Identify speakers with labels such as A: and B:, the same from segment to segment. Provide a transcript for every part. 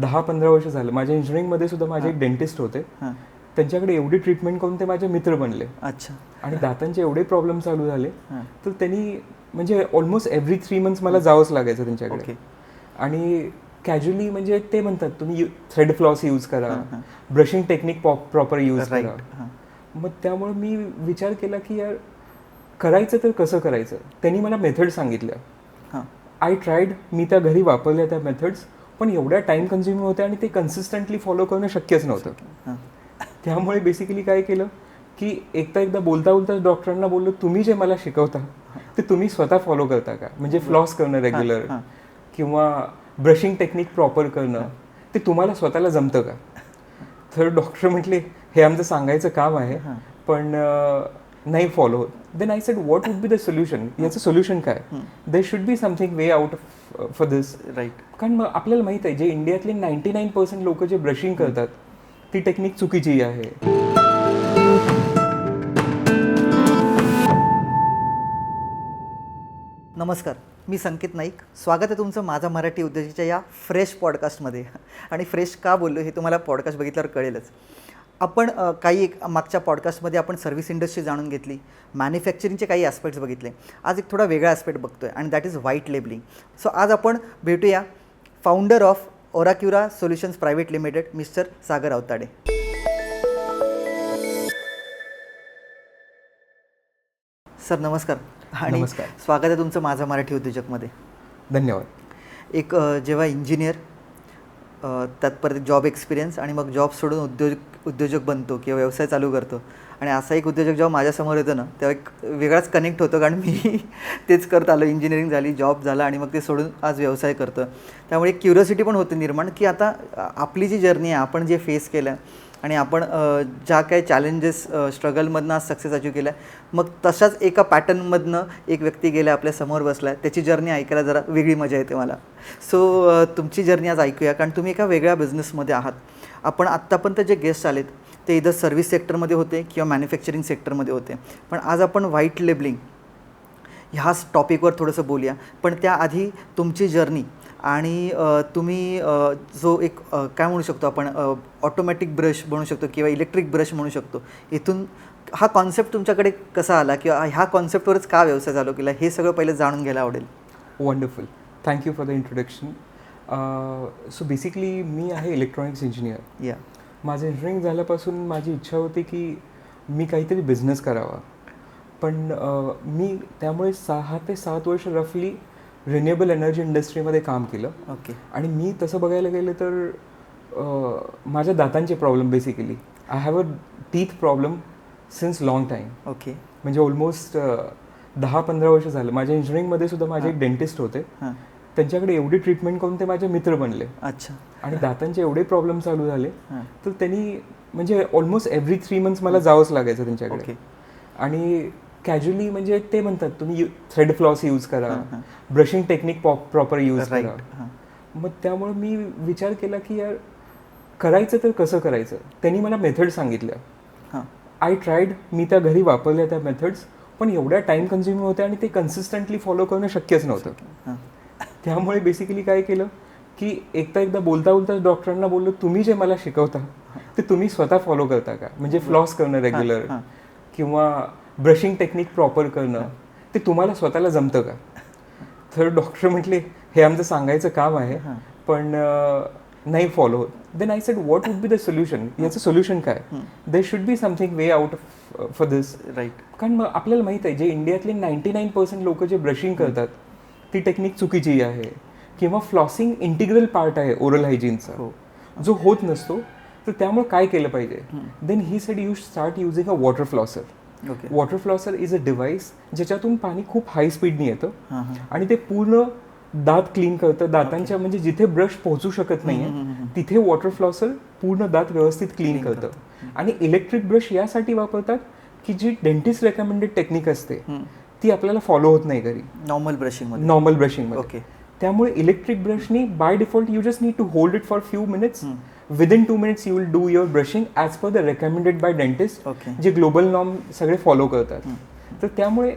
A: 10-15 वर्ष झालं. माझ्या इंजिनिअरिंगमध्ये सुद्धा माझे एक डेंटिस्ट होते. त्यांच्याकडे एवढी ट्रीटमेंट करून ते माझे मित्र बनले.
B: अच्छा.
A: आणि दातांचे एवढे प्रॉब्लेम चालू झाले तर त्यांनी म्हणजे ऑलमोस्ट एव्हरी 3 मंथ्स मला जावंच लागायचं त्यांच्याकडे. आणि कॅज्युअली म्हणजे ते म्हणतात तुम्ही थ्रेड फ्लॉस यूज करा, ब्रशिंग टेक्निक प्रॉपर यूज करा. मग त्यामुळे मी विचार केला की यार करायचं तर कसं करायचं. त्यांनी मला मेथड सांगितल्या. आय ट्राईड, मी त्या घरी वापरल्या त्या मेथड्स, पण एवढ्या टाइम कन्झ्युमिंग होत्या आणि ते कन्सिस्टंटली फॉलो करणं शक्यच नव्हतं. त्यामुळे बेसिकली काय केलं की एकदा बोलता डॉक्टरांना बोललो तुम्ही जे मला शिकवता ते तुम्ही स्वतः फॉलो करता का, म्हणजे फ्लॉस करणं रेग्युलर किंवा ब्रशिंग टेक्निक प्रॉपर करणं ते तुम्हाला स्वतःला जमतं का. तर डॉक्टर म्हटले हे आमचं सांगायचं काम आहे पण नाही फॉलो होत. Then I said what would be the solution, याचं सोल्युशन काय. There should be something way out for this.
B: Right.
A: कारण मग आपल्याला माहित आहे जे इंडियातले 99% लोक जे ब्रशिंग करतात ती टेक्निक चुकीची आहे.
B: नमस्कार, मी संकेत नाईक. स्वागत आहे तुमचं माझा मराठी उद्योजकाच्या या फ्रेश पॉडकास्टमध्ये. आणि फ्रेश का बोललो हे तुम्हाला पॉडकास्ट बघितल्यावर कळेलच. आपण मागच्या पॉडकास्टमध्ये आपण सर्व्हिस इंडस्ट्री जाणून घेतली, मॅन्युफॅक्चरिंगचे काही ॲस्पेक्ट्स बघितले. आज एक थोडा वेगळा ॲस्पेक्ट बघतोय आणि that is white labelling. So आज आपण भेटूया founder of Oracura solutions private limited mister Sagar Awtade. Sir नमस्कार. आणि
A: नमस्कार.
B: स्वागत आहे तुमचं माझा मराठी उद्योजकमध्ये.
A: धन्यवाद.
B: एक जेव्हा इंजिनियर त्यात परत जॉब एक्सपिरियन्स आणि मग जॉब सोडून उद्योजक बनतो किंवा व्यवसाय चालू करतो आणि असा एक उद्योजक जेव्हा माझ्यासमोर येतो ना तेव्हा एक वेगळाच कनेक्ट होतो. कारण मी तेच करत आलो, इंजिनिअरिंग झाली, जॉब झाला आणि मग ते सोडून आज व्यवसाय करतो. त्यामुळे एक क्युरिओसिटी पण होते निर्माण की आता आपली जी जर्नी आहे, आपण जे फेस केलं आणि आपण ज्या काही चॅलेंजेस स्ट्रगलमधनं आज सक्सेस अचीव केल्या, मग तशाच एका पॅटर्नमधनं एक व्यक्ती गेला आपल्यासमोर बसला आहे, त्याची जर्नी ऐकायला जरा वेगळी मजा येते मला. सो तुमची जर्नी आज ऐकूया, कारण तुम्ही एका वेगळ्या बिझनेसमध्ये आहात. आपण आत्तापर्यंत जे गेस्ट आलेत ते इधर सर्व्हिस सेक्टरमध्ये होते किंवा मॅन्युफॅक्चरिंग सेक्टरमध्ये होते, पण आज आपण व्हाईट लेबलिंग ह्याच टॉपिकवर थोडंसं बोलूया. पण त्याआधी तुमची जर्नी आणि तुम्ही जो एक काय म्हणू शकतो आपण ऑटोमॅटिक ब्रश म्हणू शकतो किंवा इलेक्ट्रिक ब्रश म्हणू शकतो, इथून हा कॉन्सेप्ट तुमच्याकडे कसा आला किंवा ह्या कॉन्सेप्टवरच का व्यवसाय चालू केला, हे सगळं पहिलं जाणून घ्यायला आवडेल.
A: Wonderful, thank you for the introduction. So basically मी आहे इलेक्ट्रॉनिक्स इंजिनियर.
B: या
A: माझं इंजिनिअरिंग झाल्यापासून माझी इच्छा होती की मी काहीतरी बिझनेस करावा, पण मी त्यामुळे 6 ते 7 वर्ष रफली रिन्युएबल एनर्जी इंडस्ट्रीमध्ये काम केलं.
B: ओके.
A: आणि मी तसं बघायला गेलं तर माझ्या दातांचे problem, basically I have a teeth problem since long time.
B: Okay.
A: म्हणजे ऑलमोस्ट 10-15 वर्ष झालं. माझ्या इंजिनिअरिंगमध्ये सुद्धा माझे एक डेंटिस्ट होते. त्यांच्याकडे एवढी ट्रीटमेंट करून ते माझे मित्र बनले.
B: अच्छा.
A: आणि दातांचे एवढे प्रॉब्लेम चालू झाले तर त्यांनी म्हणजे ऑलमोस्ट एव्हरी 3 मंथ्स मला जावंच लागायचं त्यांच्याकडे. आणि कॅज्युअली म्हणजे ते म्हणतात तुम्ही थ्रेड फ्लॉस यूज करा, ब्रशिंग टेक्निक प्रॉपर यूज करा. मग त्यामुळे मी विचार केला की यार करायचं तर कसं करायचं. त्यांनी मला मेथड सांगितल्या. आय ट्राईड, मी त्या घरी वापरल्या त्या मेथड्स, पण एवढ्या टाइम कन्झ्युमिंग होत्या आणि ते कन्सिस्टंटली फॉलो करणं शक्यच नव्हतं. त्यामुळे बेसिकली काय केलं की एकदा बोलता डॉक्टरांना बोललो तुम्ही जे मला शिकवता ते तुम्ही स्वतः फॉलो करता का, म्हणजे फ्लॉस करणं रेग्युलर किंवा ब्रशिंग टेक्निक प्रॉपर करणं ते तुम्हाला स्वतःला जमतं का. तर डॉक्टर म्हटले हे आमचं सांगायचं काम आहे पण नाही फॉलो होत. Then I said what would be the solution, याचं सोल्युशन काय. There should be something way out for this.
B: Right. कारण
A: मग आपल्याला माहित आहे जे इंडियातले 99% लोक जे ब्रशिंग करतात ती टेक्निक चुकीची आहे किंवा फ्लॉसिंग इंटिग्रल पार्ट आहे ओरल हायजीनचा जो होत नसतो. तर त्यामुळे काय केलं पाहिजे. Then he said you start using a water flosser. Water flosser is a device ज्याच्यातून पाणी खूप हाय स्पीडने येतं आणि ते पूर्ण दात क्लीन करतं. दातांच्या म्हणजे जिथे ब्रश पोहोचू शकत नाहीये तिथे वॉटर फ्लॉसर पूर्ण दात व्यवस्थित क्लीन करतं. आणि इलेक्ट्रिक ब्रश यासाठी वापरतात की जी डेंटिस्ट रेकमेंडेड टेक्निक असते ती आपल्याला फॉलो होत नाही घरी नॉर्मल ब्रशिंग.
B: ओके.
A: त्यामुळे इलेक्ट्रिक ब्रशनी by default you just need to hold it for few minutes. Within 2 minutes you will do your brushing as per the recommended by dentist. जे global norm सगळे follow करतात. तर त्यामुळे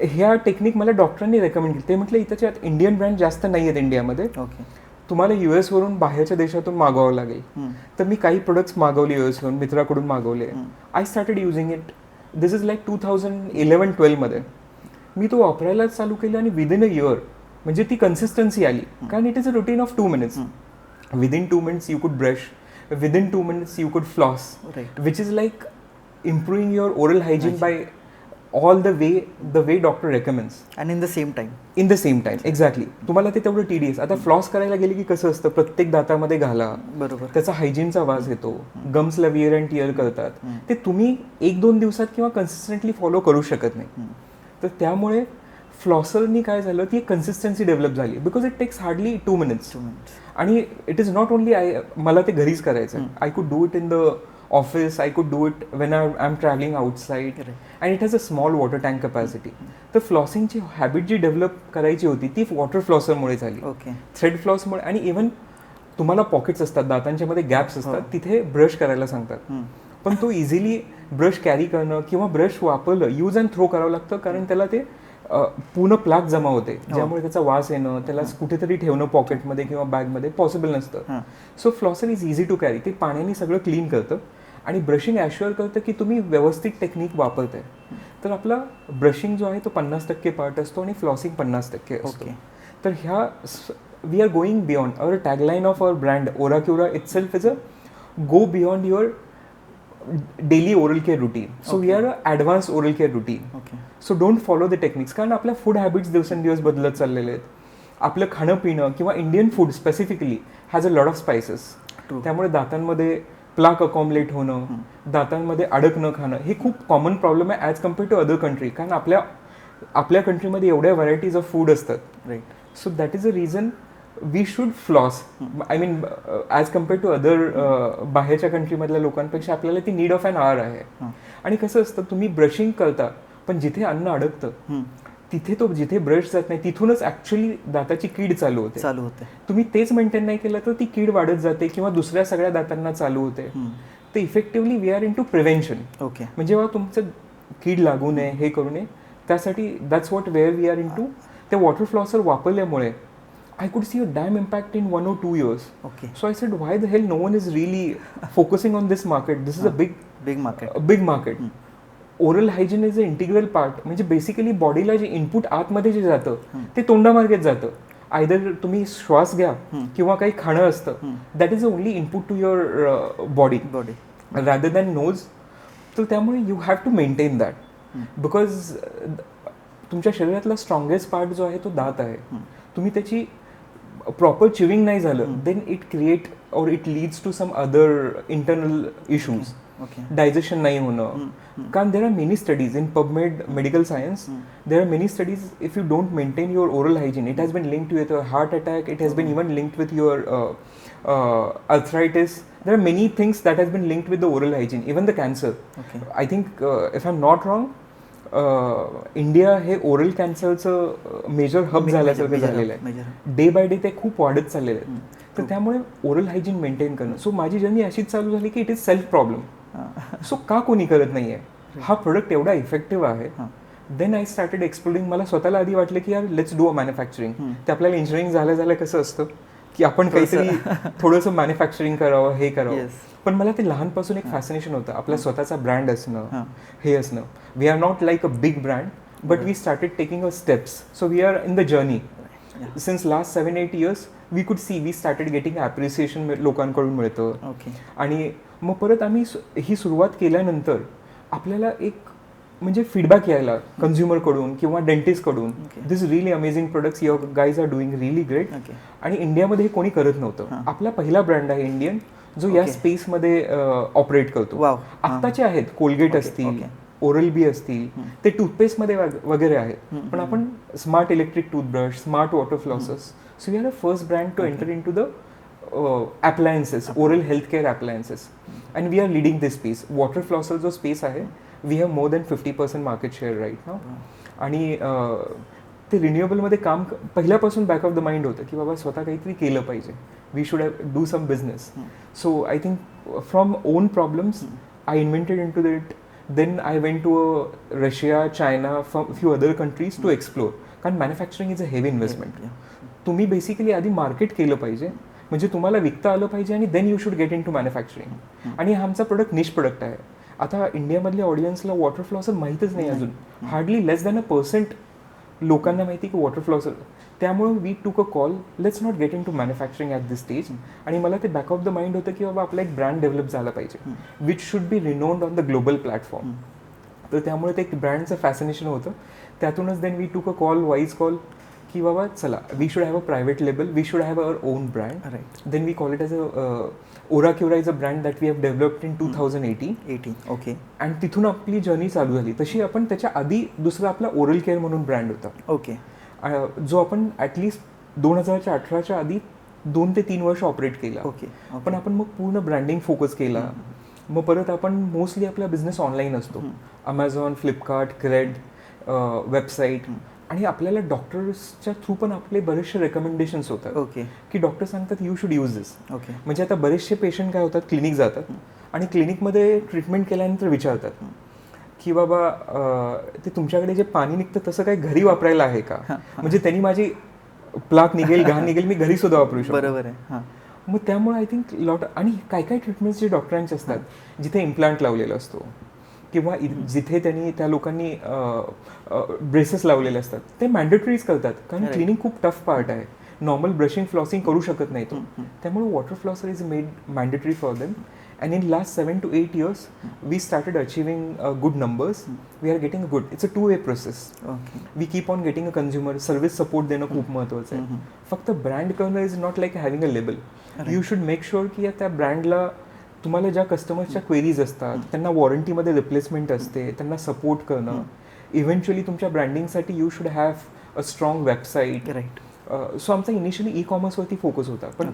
A: ह्या technique मला डॉक्टरांनी रेकमेंड केली. ते म्हटलं इथं इंडियन ब्रँड जास्त नाही आहेत इंडियामध्ये, तुम्हाला US वरून बाहेरच्या देशातून मागवावं लागेल. तर मी काही प्रोडक्ट्स मागवले US वरून, मित्राकडून मागवले. I started using it. This is like 2011-12 मध्ये मी तो वापरायला चालू केलं आणि विदिन अ इयर म्हणजे ती कन्सिस्टन्सी आली. कारण it is a routine of 2 minutes. Within 2 minutes you could brush, within 2 minutes you could floss, which is like improving your oral hygiene by all the way doctor recommends.
B: आणि in the same time
A: exactly. तुम्हाला ते तेवढं TDS. आता floss करायला गेले की कसं असतं, प्रत्येक दातामध्ये घाला,
B: बरोबर,
A: त्याचा हायजीनचा वास येतो, गम्सला विअर अँड टिअर करतात. ते तुम्ही 1-2 दिवसात किंवा कन्सिस्टंटली फॉलो करू शकत नाही. तर त्यामुळे फ्लॉसरनी काय झालं, ती एक कन्सिस्टन्सी डेव्हलप झाली. Because it takes hardly 2 minutes. आणि इट इज नॉट ओनली मला ते घरीच करायचं. I could do it in the office, I could do it when I'm traveling outside. And it has a small water tank capacity. तर फ्लॉसिंगची habit जी develop करायची होती ती water फ्लॉसरमुळे झाली, थ्रेड फ्लॉसमुळे. आणि इव्हन तुम्हाला पॉकेट्स असतात, दातांच्या मध्ये गॅप्स असतात, तिथे ब्रश करायला सांगतात. पण तो इझिली ब्रश कॅरी करणं किंवा ब्रश वापरलं, यूज अँड थ्रो करावं लागतं. कारण त्याला ते पूर्ण प्लाक जमा होते, ज्यामुळे त्याचा वास येणं, त्याला कुठेतरी ठेवणं पॉकेटमध्ये किंवा बॅगमध्ये पॉसिबल नसतं. So flosser is easy to carry. ते पाण्याने सगळं क्लीन करतं आणि ब्रशिंग ॲश्युअर करतं की तुम्ही व्यवस्थित टेक्निक वापरताय. तर आपला ब्रशिंग जो आहे तो 50% पार्ट असतो आणि फ्लॉसिंग 50% असतो. तर ह्या we are going beyond. Our tagline of our brand Oracura itself is a go beyond your daily oral care routine. So we are a advance oral care routine. So don't follow the techniques. कारण आपल्या food habits दिवसेंदिवस बदलत चाललेले आहेत. आपलं खाणं पिणं किंवा Indian food specifically has a lot of spices. त्यामुळे दातांमध्ये प्लाक अकॉमलेट होणं, दातांमध्ये अडक न खाणं, हे खूप कॉमन प्रॉब्लेम आहे as compare to other country. कारण आपल्या कंट्रीमध्ये एवढ्या व्हरायटीज ऑफ फूड असतात. Right. So that is a reason we should floss. I mean as compare to other बाहेरच्या कंट्रीमधल्या लोकांपेक्षा आपल्याला ती नीड ऑफ ॲन आवर आहे. आणि कसं असतं, तुम्ही ब्रशिंग करता पण जिथे अन्न अडकतं तिथे तो जिथे ब्रश जात नाही तिथूनच ऍक्च्युअली दाताची कीड चालू होते. तुम्ही तेच मेंटेन नाही केलं तर ती कीड वाढत जाते किंवा दुसऱ्या सगळ्या दातांना चालू होते. तर effectively we are into prevention. म्हणजे जेव्हा तुमचं कीड लागू नये, हे करू नये, त्यासाठी that's what where we are into. ते वॉटर फ्लॉसर वापरल्यामुळे I could see a damn impact in 1 or 2 years. So I said, why the hell no one is really focusing on this market? This is a big market. Oral hygiene is a integral part. म्हणजे basically बॉडीला जे input आतमध्ये जे जातं ते तोंडामार्गेच जातं. Either तुम्ही श्वास घ्या किंवा काही खाणं असतं, that is only input to your body rather than nose. तर त्यामुळे you have to maintain that. Because तुमच्या शरीरातला स्ट्रॉंगेस्ट पार्ट जो आहे तो दात आहे. तुम्ही त्याची प्रॉपर चिविंग नाही झालं, then it create or it leads to some other internal issues. Digestion नाही होणं. कारण there are many studies in PubMed medical science. There are many studies if you don't maintain your oral hygiene, it has been linked with heart attack, it has been even linked with your arthritis. There are many things that has been linked with the oral hygiene, even the cancer. I think if I'm not wrong, India हे oral कॅन्सरचं major hub झाल्यासारखं झालेलं आहे. Day by day ते खूप वाढत चाललेलं आहे. तर त्यामुळे ओरल हायजीन मेंटेन करणं. सो माझी जर्नी अशीच चालू झाली की it is self problem. So का कोणी करत नाही आहे, हा प्रोडक्ट एवढा इफेक्टिव्ह आहे. Then I started exploring. मला स्वतःला आधी वाटलं की यार लेट्स डू अ मॅन्युफॅक्चरिंग. ते आपल्याला इंजिनिअरिंग झालं कसं असतं की आपण काहीतरी थोडंसं मॅन्युफॅक्चरिंग करावं, हे करावं. पण मला ते लहानपासून एक फॅसिनेशन होतं, आपला स्वतःचा ब्रँड असणं, हे असणं. We are not like a big brand, but we started taking a steps. So we are in the journey. Since last 7-8 years we could see we started getting appreciation लोकांकडून मिळतं. आणि मग परत आम्ही ही सुरुवात केल्यानंतर आपल्याला एक म्हणजे फीडबॅक यायला कन्झ्युमरकडून किंवा डेंटिस्टकडून, this really amazing products your guys are doing really great. आणि इंडियामध्ये हे कोणी करत नव्हतं. आपला पहिला ब्रँड आहे इंडियन जो या स्पेसमध्ये ऑपरेट करतो. आत्ताचे आहेत, कोलगेट असतील, ओरल बी असतील, ते टूथपेस्टमध्ये वगैरे आहेत. पण आपण smart electric toothbrush, smart water flosses. So we are a first brand to enter in to the appliances, oral healthcare appliances, and we are leading this space. Water flosser जो space आहे, we have more than 50% market share right now. आणि ते रिन्युएबलमध्ये काम पहिल्यापासून back of the mind होतं की बाबा स्वतः काहीतरी केलं पाहिजे, we should have do some business. So I think from own problems I invented in to that. Then I went to Russia, China, from few other countries to explore. कारण manufacturing is a heavy investment. तुम्ही basically आधी market केलं पाहिजे, म्हणजे तुम्हाला विकता आलं पाहिजे आणि then you should get in to manufacturing. आणि हा आमचा प्रोडक्ट निश प्रोडक्ट आहे. आता इंडियामधल्या ऑडियन्सला वॉटर फ्लॉसर माहीतच नाही अजून, हार्डली लेस दॅन 1% लोकांना माहिती की वॉटर फ्लॉसर. त्यामुळे we took a call, let's not get in to manufacturing at this stage. आणि मला ते बॅक ऑफ द माइंड होतं की बाबा आपला एक ब्रँड डेव्हलप झाला पाहिजे which should be renowned on the global platform. तर त्यामुळे ते एक ब्रँडचं फॅसिनेशन होतं. त्यातूनच then we took a call, wise call, की बाबा चला we should have a private label, we should have our own brand. Then we call it as a Oracura is a brand that we have developed in 2018.
B: Okay.
A: आणि तिथून आपली journey चालू झाली. तशी आपण त्याच्या आधी दुसरा आपला ओरल केअर म्हणून ब्रँड होता.
B: ओके.
A: जो आपण ॲटलिस्ट 2018च्या आधी 2 ते 3 वर्ष ऑपरेट केला.
B: ओके.
A: पण आपण मग पूर्ण ब्रँडिंग फोकस केला. मग परत आपण मोस्टली आपला बिझनेस ऑनलाईन असतो. अमेझॉन, फ्लिपकार्ट, क्रेड, वेबसाईट. आणि आपल्याला डॉक्टर्सच्या थ्रू पण आपले बरेचसे रेकमेंडेशन्स होतात.
B: ओके.
A: की डॉक्टर सांगतात you should use this.
B: Okay.
A: म्हणजे आता बरेचसे पेशंट काय होतात, क्लिनिक जातात आणि क्लिनिकमध्ये ट्रीटमेंट केल्यानंतर विचारतात की बाबा ते तुमच्याकडे जे पाणी निघतं तसं काही घरी वापरायला आहे का, म्हणजे त्यांनी माझी प्लाक निघेल, घाण निघेल, मी घरी सुद्धा वापरू शकतो.
B: बरोबर आहे.
A: मग त्यामुळे आय थिंक लॉट. आणि काय काय ट्रीटमेंट्स जे डॉक्टरांचे असतात जिथे इम्प्लांट लावलेला असतो किंवा जिथे त्यांनी त्या लोकांनी ब्रेसेस लावलेले असतात ते मॅन्डेटरीज करतात, कारण क्लिनिंग खूप टफ पार्ट आहे. नॉर्मल ब्रशिंग फ्लॉसिंग करू शकत नाही तो. त्यामुळे water flosser is made mandatory for them. And in last 7 to 8 years, we started achieving good numbers. We are getting good. It's a two-way process.
B: Okay.
A: We keep on getting a consumer service support देणं खूप महत्त्वाचं आहे. फक्त brand करणं is not like having a label. You should make sure की त्या ब्रँडला तुम्हाला ज्या कस्टमर्सच्या क्वेरीज असतात त्यांना वॉरंटीमध्ये रिप्लेसमेंट असते, त्यांना सपोर्ट करणं. इव्हेंच्युअली तुमच्या ब्रँडिंगसाठी you should have a strong website.
B: Right.
A: So आमचा इनिशियली ई कॉमर्सवरती फोकस होता, पण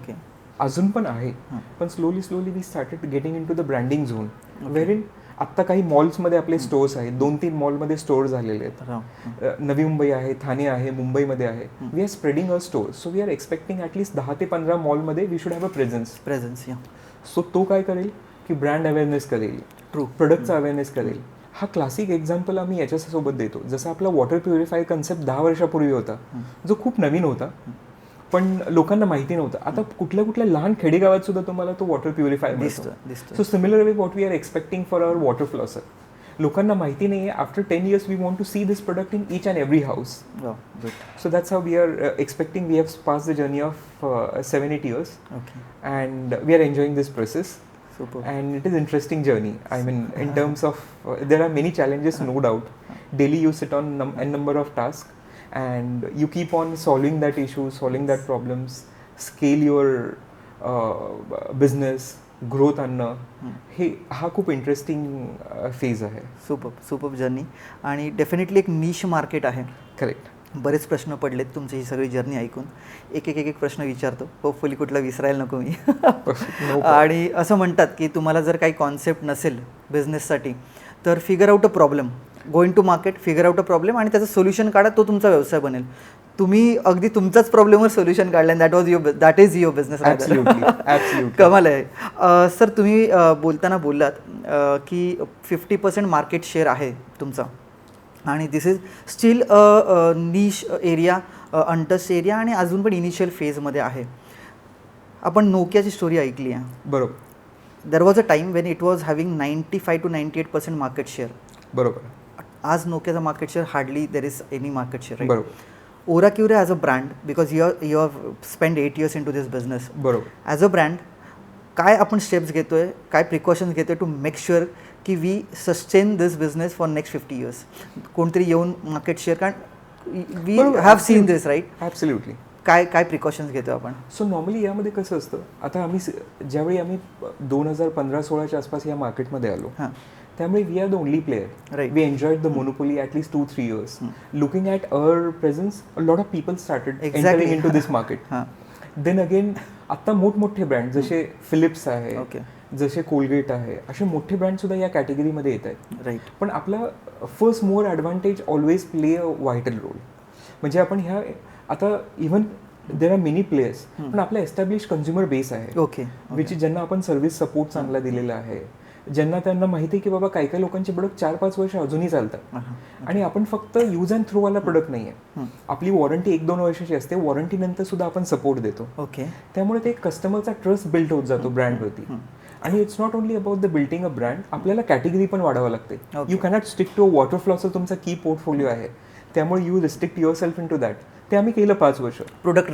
A: अजून पण आहे. पण slowly we started getting in to the branding zone, where in आत्ता काही मॉल्समध्ये आपले स्टोर्स आहेत. 2-3 मॉलमध्ये स्टोअर झालेले आहेत. नवी मुंबई आहे, ठाणे आहे, मुंबईमध्ये आहे. We are spreading a store. So we are expecting at least 10 ते 15 मॉलमध्ये we should have a presence. So तो काय करेल की ब्रँड अवेअरनेस करेल, प्रोडक्टचा अवेअरनेस करेल. हा क्लासिक एक्झाम्पल आम्ही याच्यासोबत देतो. जसं आपला वॉटर प्युरिफायर कन्सेप्ट 10 वर्षापूर्वी होता, जो खूप नवीन होता पण लोकांना माहिती नव्हतं. आता कुठल्या कुठल्या लहान खेडेगावात सुद्धा तुम्हाला तो वॉटर प्युरिफायर दिसतो. So similar way what we are expecting for our water flosser. लोकांना माहिती नाही आहे. After 10 years we want to see this product in each and every house. So that's how we are expecting. We have pass the journey of 7-8 years and we are enjoying this process. And it is interesting journey. I mean, in terms of there are many challenges, no doubt. Daily you sit on n number of tasks, and you keep on solving that issue, solving that problems, scale your business, growth आणणं. हे हा खूप interesting phase आहे.
B: Super journey. आणि definitely एक निश market आहे.
A: Correct.
B: बरेच प्रश्न पडलेत तुमची ही सगळी जर्नी ऐकून. एक प्रश्न विचारतो, होपफुली कुठला विसरायला नको मी. आणि असं म्हणतात की तुम्हाला जर काही कॉन्सेप्ट नसेल बिझनेससाठी तर figure out a problem, go into market, figure out a problem आणि त्याचं सोल्युशन काढा, तो तुमचा व्यवसाय बनेल. तुम्ही अगदी तुमचाच प्रॉब्लेमवर सोल्युशन काढलं. That is your business. कमाल आहे. सर तुम्ही बोलताना बोललात की 50% मार्केट शेअर आहे तुमचा आणि this is still a niche area, untouch area आणि अजून पण इनिशियल फेजमध्ये आहे. आपण नोकियाची स्टोरी ऐकली आहे.
A: बरोबर.
B: There was a time when it was having 95 to 98% market share.
A: बरोबर.
B: आज नोकियाचा market share hardly there is any market share.
A: बरोबर.
B: Oracura as a brand, because you have spend 8 years in to this business.
A: बरोबर.
B: As a brand काय आपण steps घेतोय, काय precautions घेतोय टू मेक शुअर की we sustain this business for next 50 years. कोणतरी येऊन मार्केट शेअर, कारण we have seen this right.
A: Absolutely.
B: काय प्रिकॉशन्स घेतो आपण.
A: सो नॉर्मली यामध्ये कसं असतं, आता ज्यावेळी आम्ही 2015-16च्या आसपास या मार्केटमध्ये आलो, त्यामुळे we are the only player. We enjoyed the monopoly at least 2-3 years. Looking at our presence a lot of people started entering in to this market. Then again आत्ता मोठमोठे ब्रँड जसे फिलिप्स आहे, जसे कोलगेट आहे, असे मोठे ब्रँड सुद्धा या कॅटेगरीमध्ये येत आहेत.
B: राईट.
A: पण आपला first mover advantage always play a vital role. म्हणजे आपण ह्या आता even there are many players, पण आपला एस्टॅब्लिश कन्झ्युमर बेस आहे.
B: ओके.
A: ज्यांना आपण सर्व्हिस सपोर्ट चांगला दिलेला आहे, ज्यांना त्यांना माहिती आहे की बाबा काही काही लोकांचे प्रोडक्ट 4-5 वर्ष अजूनही चालतात. आणि आपण फक्त यूज अँड थ्रो वाला प्रोडक्ट नाही आहे. आपली वॉरंटी 1-2 वर्षाची असते. वॉरंटी नंतर सुद्धा आपण सपोर्ट देतो.
B: ओके.
A: त्यामुळे ते कस्टमरचा ट्रस्ट बिल्ड होत जातो ब्रँडवरती. आणि it's not only about the building a brand, आपल्याला कॅटेगरी पण वाढावं लागते. You cannot stick to water flosser तुमचा की पोर्टफोलिओ आहे, त्यामुळे you restrict yourself in to that. ते आम्ही केलं 5 वर्ष. प्रोडक्ट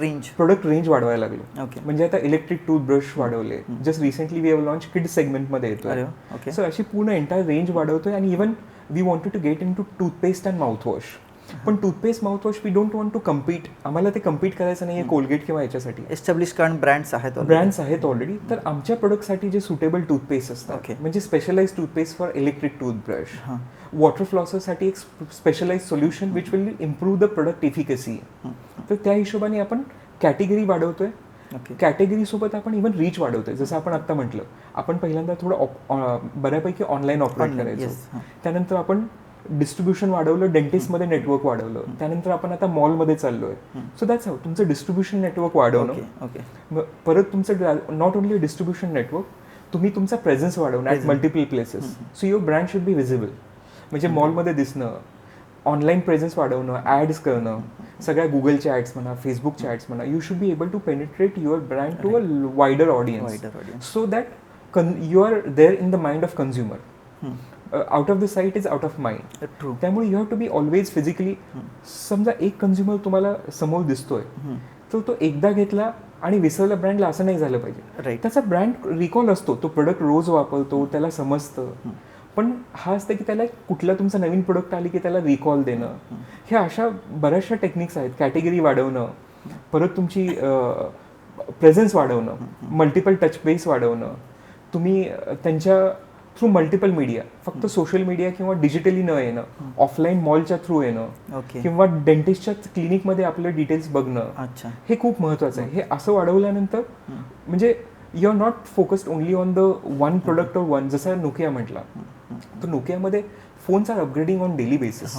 A: रेंज वाढवायला लागलो. म्हणजे आता इलेक्ट्रिक टूथब्रश वाढवले. Just recently we have launch kids सेगमेंटमध्ये येतोय. सो अशी पूर्ण एंटायर रेंज वाढवतोय. आणि even we wanted to get in to toothpaste and mouthwash. पण toothpaste mouthwash we don't want to compete. आम्हाला ते कम्पीट करायचं नाही आहे कोलगेट किंवा याच्यासाठी.
B: एस्टॅब्लिश कारण ब्रँड्स आहेत ऑलरेडी.
A: तर आमच्या प्रोडक्टसाठी जे सुटेबल टूथपेस्ट असतात, म्हणजे specialise toothpaste for electric toothbrush, water फ्लॉसरसाठी एक specialise solution which will improve the product efficacy. तर त्या हिशोबाने आपण कॅटेगरी वाढवतोय. कॅटेगरी सोबत आपण इव्हन रीच वाढवतोय. जसं आपण आता म्हटलं, आपण पहिल्यांदा थोडं बऱ्यापैकी ऑनलाईन ऑपरेट करायचो. त्यानंतर आपण डिस्ट्रीब्युशन वाढवलं, डेंटिस्टमध्ये नेटवर्क वाढवलं. त्यानंतर आपण आता मॉलमध्ये चाललोय. सो दॅट्स हाऊ तुमचं डिस्ट्रीब्युशन नेटवर्क वाढवणं. परत तुमचं नॉट ओनली डिस्ट्रीब्युशन नेटवर्क, तुम्ही तुमचा प्रेझेन्स वाढवणं at multiple places. So your brand should be visible. म्हणजे मॉलमध्ये दिसणं, ऑनलाईन प्रेझेन्स वाढवणं, ॲड्स करणं, सगळ्या गुगलच्या ॲड्स म्हणा, फेसबुकच्या ॲड्स म्हणा. You should be able to penetrate your brand to a wider audience, so that you are there in the mind of consumer. Out of the sight is out of mind. त्यामुळे you have to be always physically. समजा एक consumer तुम्हाला समोर दिसतोय, तर तो एकदा घेतला आणि विसरला ब्रँडला, असं नाही झालं पाहिजे. त्याचा ब्रँड रिकॉल असतो, तो प्रोडक्ट रोज वापरतो, त्याला समजतं. पण हा असतं की त्याला कुठला तुमचा नवीन प्रोडक्ट आली की त्याला रिकॉल देणं. ह्या अशा बऱ्याचशा टेक्निक्स आहेत. कॅटेगरी वाढवणं, परत तुमची प्रेझेन्स वाढवणं, मल्टिपल टच बेस वाढवणं. तुम्ही त्यांच्या थ्रू मल्टिपल मीडिया, फक्त सोशल मीडिया किंवा डिजिटली न येणं, ऑफलाईन मॉलच्या थ्रू येणं, किंवा डेंटिस्टच्या क्लिनिकमध्ये आपले डिटेल्स बघणं, हे खूप महत्त्वाचं आहे. हे असं वाढवल्यानंतर म्हणजे you are not focused only on the one product or one. जसं नोकिया म्हटला, तर नोकियामध्ये phones are upgrading on daily basis.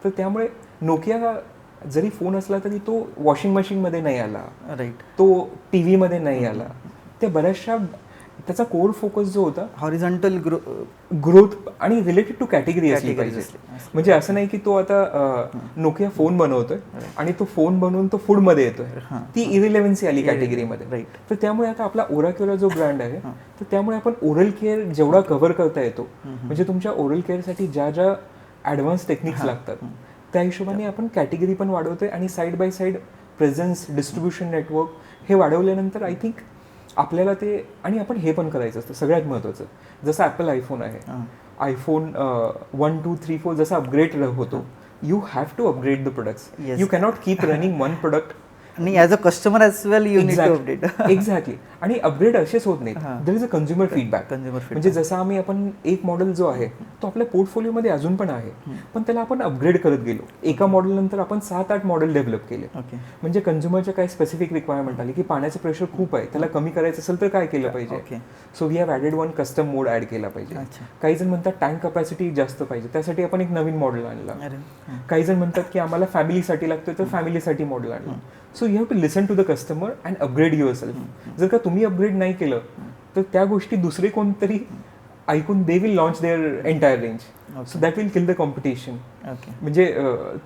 A: तर त्यामुळे नोकिया जरी फोन असला तरी तो वॉशिंग मशीनमध्ये नाही आला, तो टी व्हीमध्ये नाही आला. त्या बऱ्याचशा त्याचा कोर फोकस जो होता
B: हॉरिझॉन्टल
A: ग्रोथ आणि रिलेटेड टू कॅटेगरी असली पाहिजे. म्हणजे असं नाही की तो आता नोकिया फोन बनवतोय आणि तो फोन बनवून तो फूडमध्ये येतोय, ती इरिलेव्हन्सी आली कॅटेगरीमध्ये. तर त्यामुळे आता आपला ओराक्युला जो ब्रँड आहे, तर त्यामुळे आपण ओरल केअर जेवढा कव्हर करता येतो, म्हणजे तुमच्या ओरल केअरसाठी ज्या ज्या ॲडव्हान्स टेक्निक्स लागतात, त्या हिशोबाने आपण कॅटेगरी पण वाढवतोय. आणि side by side presence, distribution network हे वाढवल्यानंतर आय थिंक आपल्याला ते. आणि आपण हे पण करायचं असतं सगळ्यात महत्त्वाचं, जसं ॲपल आयफोन आहे, आयफोन 1, 2, 3, 4 जसा अपग्रेड होतो, you have to upgrade the products. You cannot keep running one product.
B: आणि as a customer as well you need to update.
A: Exactly. आणि अपग्रेड असेच होत नाहीत, there is a consumer feedback. म्हणजे जसं आपण एक मॉडेल जो आहे तो आपल्या पोर्टफोलिओमध्ये अजून पण आहे, पण त्याला आपण अपग्रेड करत गेलो. एका मॉडेल नंतर आपण 7-8 मॉडेल डेव्हलप केले. म्हणजे कन्झ्युमरच्या काही स्पेसिफिक रिक्वायरमेंट आली की पाण्याचं प्रेशर खूप आहे, त्याला कमी करायचं असेल तर काय केलं पाहिजे. So we have added one custom mode add केला पाहिजे. काही जण म्हणतात टँक कपॅसिटी जास्त पाहिजे, त्यासाठी आपण एक नवीन मॉडेल आणला. काही जण म्हणतात की आम्हाला फॅमिलीसाठी लागतोय, तर फॅमिलीसाठी मॉडेल आणलं. So you have to listen to the customer and upgrade yourself. जर का तुम्ही अपग्रेड नाही केलं तर त्या गोष्टी दुसरे कोणतरी ऐकून they will launch their entire range. So that will kill the competition. म्हणजे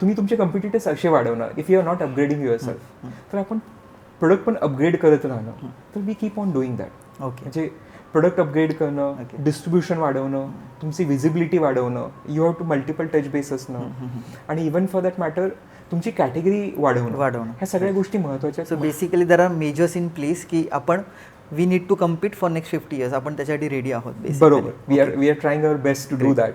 A: तुम्ही तुमचे कॉम्पिटिटर्स असे वाढवणार if you are not upgrading your self. तर आपण प्रोडक्ट पण अपग्रेड करत राहणं. तर we keep on doing that. म्हणजे प्रोडक्ट अपग्रेड करणं, डिस्ट्रीब्युशन वाढवणं, तुमची विजिबिलिटी वाढवणं, you have to multiple touch base असणं, आणि इव्हन फॉर दॅट मॅटर तुमची कॅटेगरी वाढवणं, ह्या सगळ्या गोष्टी महत्त्वाच्या.
B: So basically there are measures in place की आपण we need to compete for next 50 years. आपण त्याच्यासाठी रेडी आहोत.
A: बरोबर. We are trying our best to do that.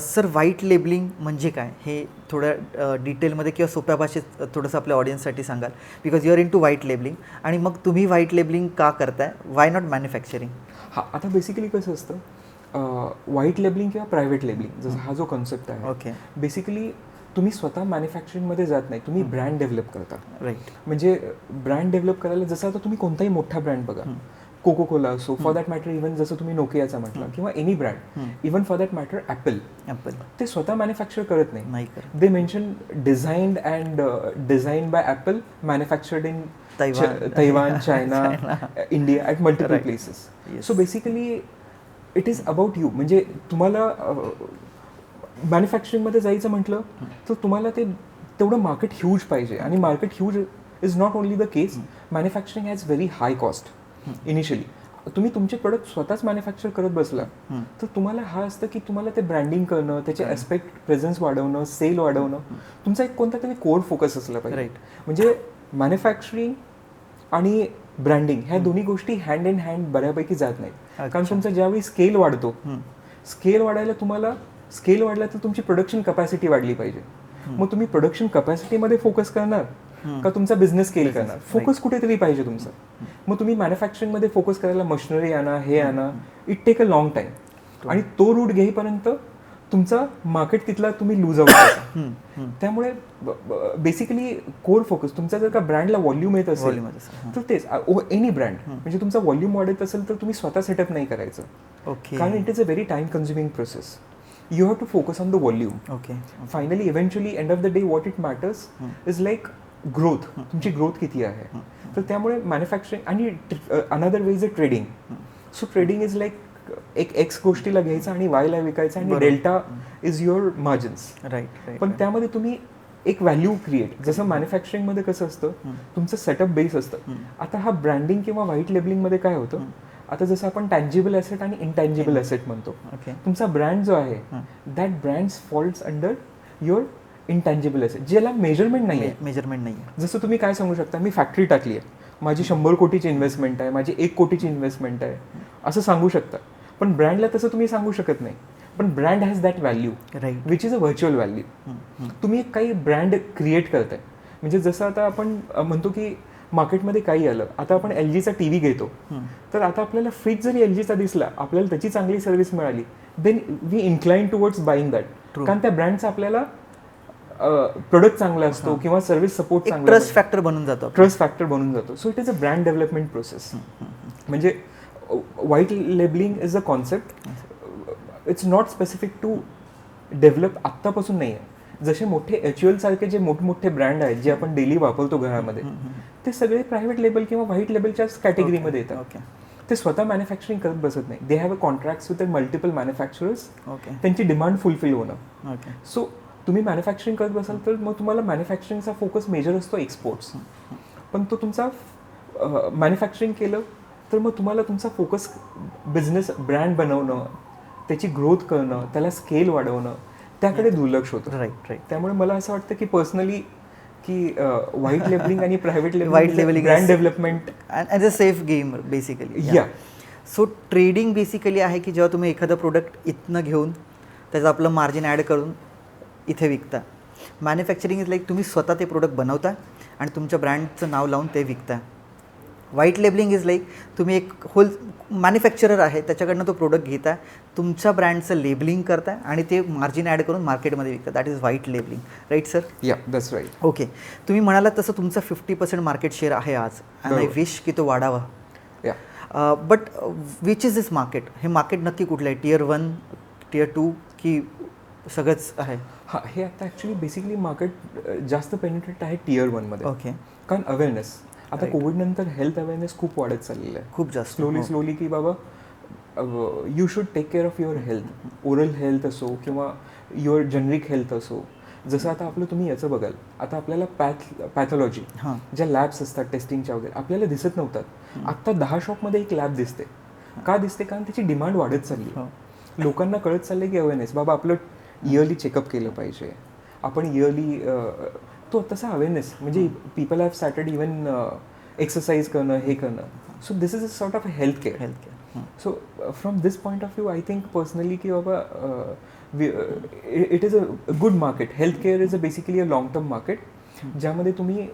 B: Sir, white labelling म्हणजे काय हे थोड्या डिटेलमध्ये किंवा सोप्या भाषेत थोडंसं आपल्या ऑडियन्ससाठी सांगाल. Because you are into white labelling, आणि मग तुम्ही व्हाईट लेबलिंग का करताय, वाय नॉट मॅन्युफॅक्चरिंग.
A: आता बेसिकली कसं असतं, व्हाईट लेबलिंग किंवा प्रायव्हेट लेबलिंग जसं हा जो कॉन्सेप्ट आहे, बेसिकली तुम्ही स्वतः मॅन्युफॅक्चरिंगमध्ये जात नाही, तुम्ही ब्रँड डेव्हलप करता.
B: राईट.
A: म्हणजे ब्रँड डेव्हलप करायला जसं आता तुम्ही कोणताही मोठा ब्रँड बघा, कोको कोला असो, फॉर दॅट मॅटर इव्हन जसं तुम्ही नोकियाचा म्हटलं, किंवा any brand, even for that matter Apple, ते स्वतः मॅन्युफॅक्चर करत नाही. They mention design by Apple, manufactured in Taiwan, China, India, at multiple places. So basically it is about you. म्हणजे तुम्हाला मॅन्युफॅक्चरिंगमध्ये जायचं म्हटलं तर तुम्हाला ते तेवढं मार्केट ह्यूज पाहिजे. आणि market huge is not only the case. Manufacturing has very high cost initially. तुम्ही तुमचे प्रोडक्ट स्वतःच मॅन्युफॅक्चर करत बसला तर तुम्हाला हा असतं की तुम्हाला ते ब्रँडिंग करणं, त्याचे ॲस्पेक्ट प्रेझेन्स वाढवणं, सेल वाढवणं, तुमचा एक कोणता तरी कोर फोकस असला पाहिजे. म्हणजे मॅन्युफॅक्चरिंग आणि ब्रँडिंग ह्या दोन्ही गोष्टी हँड इन हँड बऱ्यापैकी जात नाहीत. कारण तुमचा ज्यावेळी स्केल वाढतो, स्केल वाढायला तुम्हाला स्केल वाढला तर तुमची प्रोडक्शन कपॅसिटी वाढली पाहिजे. मग तुम्ही प्रोडक्शन कपॅसिटीमध्ये फोकस करणार का तुमचा बिझनेस स्केल करणार? फोकस कुठेतरी पाहिजे तुमचा. मग तुम्ही मॅन्युफॅक्चरिंगमध्ये फोकस करायला मशिनरी आणा, हे आणा, it take a long time. आणि तो रूट घेईपर्यंत तुमचा मार्केट तिथला तुम्ही लूज आउट. त्यामुळे बेसिकली कोर फोकस तुमचा जर का ब्रँडला व्हॉल्यूम येत असेल तर तेच एनी ब्रँड, म्हणजे तुमचा व्हॉल्यूम वाढत असेल तर तुम्ही स्वतः सेटअप नाही करायचं. कारण it is a very time consuming process. You have to focus on the volume. Okay. Finally, eventually, end of the day, what it matters is like growth. तुमची ग्रोथ किती आहे. तर त्यामुळे मॅन्युफॅक्चरिंग आणि another way is a trading. So trading is like एक X गोष्टीला घ्यायचं आणि वायला विकायचं आणि delta is your margins. Right. पण त्यामध्ये तुम्ही एक व्हॅल्यू क्रिएट, जसं मॅन्युफॅक्चरिंगमध्ये कसं असतं तुमचं सेटअप बेस असतं. आता हा ब्रँडिंग किंवा व्हाईट लेबलिंगमध्ये काय होतं, आता जसं आपण टँजिबल ॲसेट आणि इनटँजिबल ॲसेट म्हणतो. तुमचा ब्रँड जो आहे that brands falls under your intangible asset, ज्याला मेजरमेंट नाही आहे. जसं तुम्ही काय सांगू शकता, मी फॅक्टरी टाकली आहे, माझी 100 कोटीची इन्व्हेस्टमेंट आहे, माझी 1 कोटीची इन्व्हेस्टमेंट आहे, असं सांगू शकता. पण ब्रँडला तसं तुम्ही सांगू शकत नाही. पण brand has that value which is a virtual value. तुम्ही एक काही ब्रँड क्रिएट करताय. म्हणजे जसं आता आपण म्हणतो की मार्केटमध्ये काही आलं, आता आपण LGचा TV घेतो, तर आता आपल्याला फ्रीज जरी LGचा दिसला, आपल्याला त्याची चांगली सर्व्हिस मिळाली, then we incline towards buying that. कारण त्या ब्रँडचा आपल्याला प्रोडक्ट चांगला असतो किंवा सर्व्हिस सपोर्ट चांगला,
B: ट्रस्ट फॅक्टर बनून
A: जातो. So it is a brand development process. म्हणजे white labeling is a concept. It's not specific to develop, आत्तापासून नाही आहे. जसे मोठे HUL सारखे जे मोठमोठे ब्रँड आहेत जे आपण डेली वापरतो घरामध्ये, ते सगळे प्रायव्हेट लेबल किंवा व्हाईट लेबलच्याच कॅटेगरीमध्ये येतात. ते स्वतः मॅन्युफॅक्चरिंग करत बसत नाही. They have a contracts with multiple manufacturers. त्यांची डिमांड फुलफिल होणं. सो तुम्ही मॅन्युफॅक्चरिंग करत बसाल तर मग तुम्हाला मॅन्युफॅक्चरिंगचा फोकस मेजर असतो एक्सपोर्ट्स. पण तो तुमचा मॅन्युफॅक्चरिंग केलं तर मग तुम्हाला तुमचा फोकस बिझनेस ब्रँड बनवणं, त्याची ग्रोथ करणं, त्याला स्केल वाढवणं, त्याकडे दुर्लक्ष होतं. राईट. त्यामुळे मला असं वाटतं की पर्सनली की व्हाईट लेबलिंग आणि private labelling brand development
B: as a safe game basically.
A: या.
B: सो ट्रेडिंग बेसिकली आहे की जेव्हा तुम्ही एखादं प्रोडक्ट इथनं घेऊन त्याचं आपलं मार्जिन ॲड करून इथे विकता. मॅन्युफॅक्चरिंग इज लाईक तुम्ही स्वतः ते प्रोडक्ट बनवता आणि तुमच्या ब्रँडचं नाव लावून ते विकता. व्हाईट लेबलिंग इज लाईक तुम्ही एक होल मॅन्युफॅक्चरर आहे, त्याच्याकडनं तो प्रोडक्ट घेता, तुमच्या ब्रँडचं लेबलिंग करता आणि ते मार्जिन ॲड करून मार्केटमध्ये विकता. That is white labelling. Right sir?
A: Yeah, that's right.
B: Okay. तुम्ही म्हणालात तसं तुमचा 50% मार्केट शेअर आहे आज, अँड आय विश की तो वाढावा. But which is this market? हे मार्केट नक्की कुठलं आहे? Tier 1, Tier 2 की सगळंच आहे?
A: हां, हे आता ॲक्च्युली बेसिकली मार्केट जास्त पेनिट्रेट आहे Tier 1 मध्ये.
B: ओके.
A: कारण अवेअरनेस आता कोविड नंतर हेल्थ अवेअरनेस खूप वाढत चाललेलं आहे.
B: खूप जास्त.
A: स्लोली की बाबा you should take care of your health. Oral health असो किंवा युअर जनरिक हेल्थ असो. जसं आता आपलं तुम्ही याचं बघाल, आता आपल्याला पॅथॉलॉजी ज्या लॅब्स असतात टेस्टिंगच्या वगैरे आपल्याला दिसत नव्हतात. आत्ता 10 शॉपमध्ये एक लॅब दिसते. का दिसते? कारण त्याची डिमांड वाढत चालली. लोकांना कळत चाललंय की अवेअरनेस, बाबा आपलं इयरली चेकअप केलं पाहिजे, आपण इयरली तो तसा अवेअरनेस. म्हणजे people have started even exercise करणं, हे करणं. So this is a sort of health care. So from this point of view I think personally की बाबा it is a good market. Health care is a basically a long term market, ज्यामध्ये तुम्ही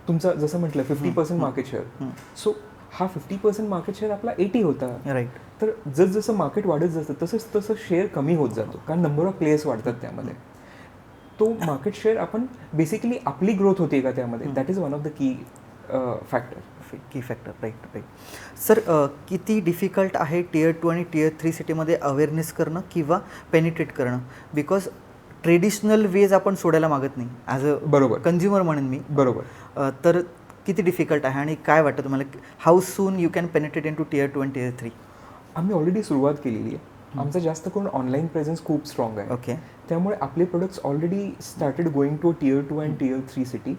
A: तुमचं जसं म्हटलं 50% market share. So हा 50% market share आपला 80 होता. राईट. तर जसं मार्केट वाढत जातं तसं शेअर कमी होत जातो, कारण नंबर ऑफ प्लेयर्स वाढतात त्यामध्ये. तो मार्केट शेअर आपण बेसिकली आपली ग्रोथ होते का त्यामध्ये, that is one of the key factor.
B: Right. Sir, किती डिफिकल्ट आहे Tier 2 आणि Tier 3 सिटीमध्ये अवेअरनेस करणं किंवा पेनिट्रेट करणं? बिकॉज ट्रेडिशनल वेज आपण सोडायला मागत नाही ॲज अ
A: बरोबर
B: कन्झ्युमर म्हणून मी.
A: बरोबर.
B: तर किती डिफिकल्ट आहे आणि काय वाटतं तुम्हाला, how soon you can penetrate into Tier 2 आणि Tier 3?
A: आम्ही ऑलरेडी सुरुवात केलेली आहे. आमचा जास्त करून ऑनलाईन प्रेझेन्स खूप स्ट्रॉंग आहे.
B: ओके.
A: त्यामुळे आपले products already started going to Tier 2 and Tier 3 city.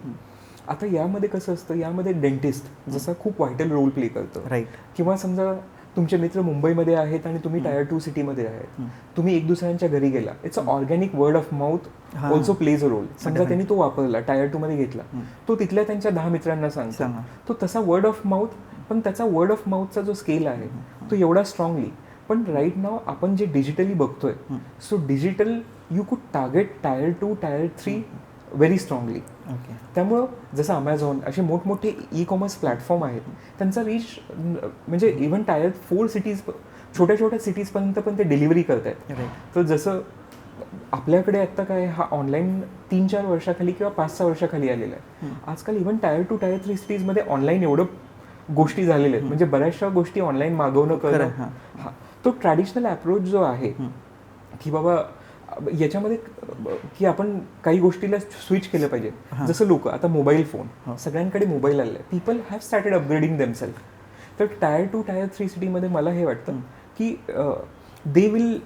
A: आता यामध्ये कसं असतं, यामध्ये डेंटिस्ट जसा खूप व्हायटल रोल प्ले करतो.
B: राईट.
A: किंवा समजा तुमचे मित्र मुंबईमध्ये आहेत आणि तुम्ही Tier 2 सिटीमध्ये आहेत, तुम्ही एक दुसऱ्यांच्या घरी गेला, it's a organic word of mouth also plays a role. समजा त्यांनी तो वापरला, Tier 2 मध्ये घेतला, तो तिथल्या त्यांच्या 10 मित्रांना सांगतो, तो तसा वर्ड ऑफ माउथ. पण त्याचा वर्ड ऑफ माउथचा जो स्केल आहे तो एवढा स्ट्रॉंगली. पण राईट नाव आपण जे डिजिटली बघतोय, सो डिजिटल यू कुड target Tier 2, Tier 3 very strongly. त्यामुळं जसं अमेझॉन असे मोठमोठे ई कॉमर्स प्लॅटफॉर्म आहेत, त्यांचा रीच म्हणजे इव्हन Tier 4 सिटीज, छोट्या छोट्या सिटीजपर्यंत पण ते डिलिव्हरी करत आहेत. तर जसं आपल्याकडे आत्ता काय हा ऑनलाईन 3-4 वर्षाखाली किंवा 5-6 वर्षाखाली आलेला आहे. आजकाल इव्हन Tier 2, Tier 3 सिटीजमध्ये ऑनलाईन एवढं गोष्टी झालेल्या आहेत, म्हणजे बऱ्याचशा गोष्टी ऑनलाईन मागवणं करणं. हा तो ट्रॅडिशनल अप्रोच जो आहे की बाबा याच्यामध्ये की आपण काही गोष्टीला स्विच केलं पाहिजे. जसं लोक आता मोबाईल फोन, सगळ्यांकडे मोबाईल आलेला आहे, people have started upgrading themselves. तर Tier 2, Tier 3 सिटीमध्ये मला हे वाटतं की they will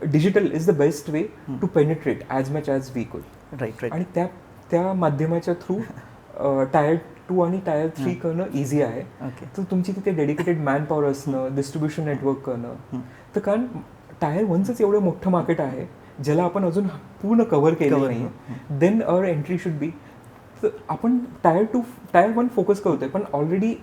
A: digital is the best way to penetrate as much as we could.
B: Right.
A: आणि त्या माध्यमाच्या थ्रू Tier 2 आणि Tier 3 करणं इझी आहे. तर तुमची तिथे डेडिकेटेड मॅन पॉवर असणं, डिस्ट्रीब्युशन नेटवर्क करणं. तर कारण Tier 1चंच एवढं मोठं मार्केट आहे ज्याला आपण अजून पूर्ण कव्हर केलं नाही. Then our entry should be. तर आपण Tier 1 फोकस करतोय, पण already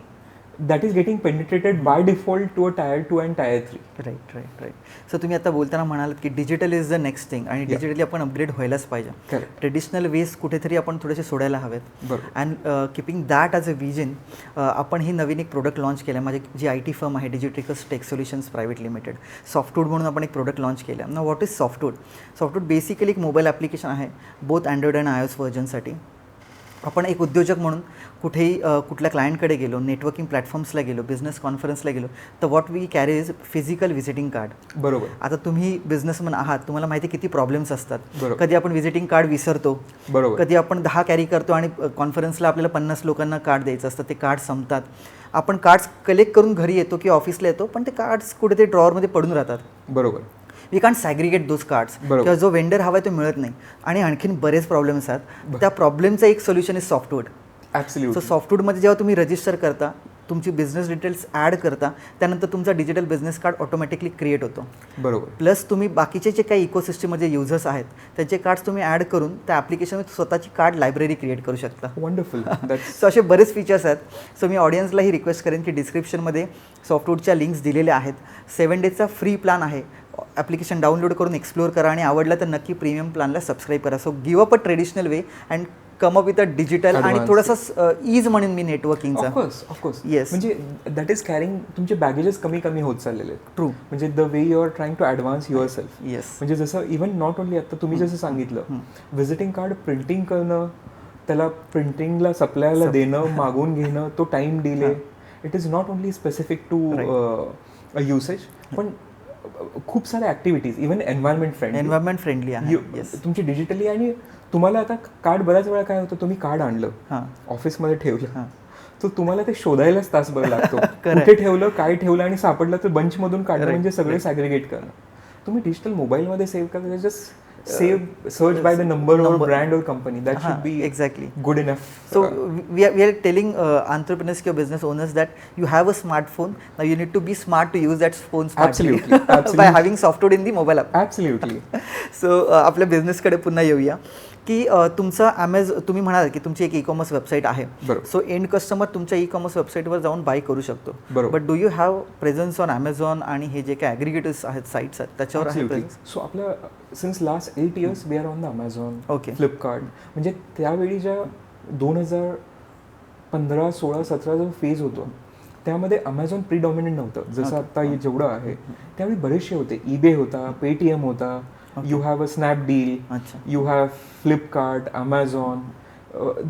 A: that is getting penetrated by default to a Tier 2 and Tier 3.
B: Right. So तुम्ही आता बोलताना म्हणाल की digital is the next thing आणि डिजिटली आपण अपग्रेड व्हायलाच पाहिजे. ट्रेडिशनल वेज कुठेतरी आपण थोडेसे सोडायला हवेत. And keeping that as a vision, आपण ही नवीन एक प्रोडक्ट लॉन्च केलं. माझी जी IT फर्म आहे डिजिट्रिकस टेक सोल्युशन्स प्रायव्हेट लिमिटेड, सॉफ्टवूड म्हणून आपण एक प्रोडक्ट लॉन्च केलं. ना व्हॉट इज सॉफ्टवूड? सॉफ्टवूड बेसिकली एक मोबाईल ॲप्लिकेशन आहे, बोथ अँड्रॉइड अँड iOS व्हर्जनसाठी. आपण एक उद्योजक म्हणून कुठेही कुठल्या क्लायंटकडे गेलो, नेटवर्किंग प्लॅटफॉर्म्सला गेलो, बिझनेस कॉन्फरन्सला गेलो, तर what we carry is physical visiting card.
A: बरोबर.
B: आता तुम्ही बिझनेसमन आहात, तुम्हाला माहिती किती प्रॉब्लेम्स असतात. कधी आपण व्हिजिटिंग कार्ड विसरतो,
A: बरोबर,
B: कधी आपण 10 कॅरी करतो आणि कॉन्फरन्सला आपल्याला 50 लोकांना कार्ड द्यायचं असतं, ते कार्ड संपतात. आपण कार्ड्स कलेक्ट करून घरी येतो किंवा ऑफिसला येतो, पण ते कार्ड्स कुठेतरी ड्रॉवरमध्ये पडून राहतात.
A: बरोबर.
B: वी कांट सॅग्रिगेट दोज कार्ड्स, किंवा जो वेंडर हवा तो मिळत नाही. आणि आणखीन बरेच प्रॉब्लेम्स आहेत. त्या प्रॉब्लेमचं एक सोल्युशन इज सॉफ्टवूड.
A: ॲब्सोल्युटली.
B: सो सॉफ्टवूडमध्ये जेव्हा तुम्ही रजिस्टर करता, तुमची बिझनेस डिटेल्स ॲड करता, त्यानंतर तुमचा digital business card automatically create होतो.
A: बरोबर.
B: प्लस तुम्ही बाकीचे जे काही इकोसिस्टममध्ये युजर्स आहेत त्यांचे कार्ड्स तुम्ही ॲड करून त्या ॲप्लिकेशनमध्ये स्वतःची कार्ड लायब्ररी क्रिएट करू शकता.
A: वंडरफुल.
B: सो असे बरेच फीचर्स आहेत. सो मी ऑडियन्सलाही रिक्वेस्ट करेन की डिस्क्रिप्शनमध्ये सॉफ्टवूडच्या लिंक्स दिलेल्या आहेत. 7 डेजचा फ्री प्लॅन आहे. ॲप्लिकेशन डाउनलोड करून एक्सप्लोर करा आणि आवडलं तर नक्की प्रीमियम प्लॅनला सबस्क्राईब करा. So give up a traditional way and come up with a digital आणि थोडासा ईज म्हणेन मी नेटवर्किंगचा.
A: ऑफकोर्स.
B: येस.
A: म्हणजे दॅट इज कॅरिंग तुमचे बॅगेजेस कमी होत चाललेले आहेत.
B: ट्रू.
A: म्हणजे the way you are trying to advance yourself.
B: Yes.
A: म्हणजे जसं इव्हन नॉट ओनली आता तुम्ही जसं सांगितलं, व्हिजिटिंग कार्ड प्रिंटिंग करणं, त्याला प्रिंटिंगला सप्लायला देणं, मागवून घेणं, तो time delay, it is not only specific to usage, पण खूप साऱ्या ॲक्टिव्हिटीज, इव्हन एन्व्हायरमेंट फ्रेंडली
B: आहे
A: तुमची डिजिटली. आणि तुम्हाला आता कार्ड बऱ्याच वेळा काय होतं, तुम्ही कार्ड आणलं, ऑफिसमध्ये ठेवलं, तर तुम्हाला ते शोधायलाच तासभर लागतो. कुठे ठेवलं, काय ठेवलं, आणि सापडलं तर बंचमधून काढणं म्हणजे सगळे सॅग्रिगेट करणं. तुम्ही डिजिटल मोबाईलमध्ये सेव्ह करा, just save search by the number or brand or company. That should be
B: exactly
A: good enough.
B: So we are telling entrepreneurs or business owners that you have a smartphone, now you need to be smart to use that phone smartly.
A: Absolutely.
B: by having software in the mobile app.
A: Absolutely.
B: So आपल्या बिझनेसकडे पुन्हा येऊया की तुमचा तुम्ही म्हणाल की तुमची एक ई-कॉमर्स वेबसाईट आहे. सो एंड कस्टमर तुमच्या ई-कॉमर्स वेबसाईटवर जाऊन बाय करू शकतो. But do you have presence on Amazon आणि हे जे काही ॲग्रिगेटर्स आहेत, साईट्स आहेत, त्याच्यावर आहे प्रेझन्स?
A: सो आपल्या since last 8 years we are on the Amazon, Flipkart. म्हणजे त्यावेळी ज्या 2015, 16, 17 जो फेज होतो त्यामध्ये Amazon प्रीडॉमिनंट नव्हतं जसं आता जेवढं आहे. त्यावेळी बरेचसे होते. eBay होता, Paytm होता, you have a Snapdeal, you have Flipkart, Amazon,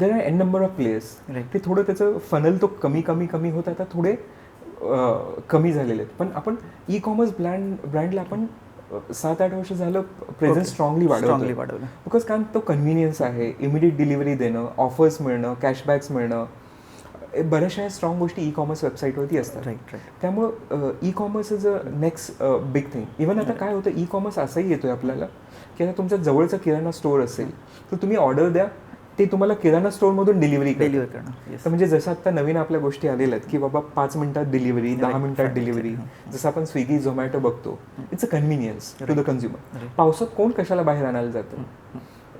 A: there are n number of players. ते थोडं त्याचं फनल तो कमी होत आता थोडे कमी झालेले आहेत. पण आपण ई-कॉमर्स ब्रँडला आपण 7-8 वर्ष झालं प्रेझेन्स स्ट्रॉंगली वाढवलं. बिकॉज कारण तो कन्व्हिनियन्स आहे, इमिडिएट डिलिव्हरी देणं, ऑफर्स मिळणं, कॅशबॅक्स मिळणं, बऱ्याचशा स्ट्रॉंग गोष्टी ई कॉमर्स वेबसाईटवरती असतात. त्यामुळं e commerce is a next big thing. Even आता काय होतं, ई कॉमर्स असंही येतोय आपल्याला की आता तुमच्या जवळचा किराणा स्टोअर असेल तर तुम्ही ऑर्डर द्या, ते तुम्हाला किराणा स्टोअरमधून डिलिव्हरी करणं. तर म्हणजे जसं आता नवीन आपल्या गोष्टी आलेल्या आहेत की बाबा 5 मिनिटात डिलिव्हरी, 10 मिनिटात डिलिव्हरी, जसं आपण स्विगी झोमॅटो बघतो, it's a convenience to the consumer. पावसात कोण कशाला बाहेर आणायला जातं,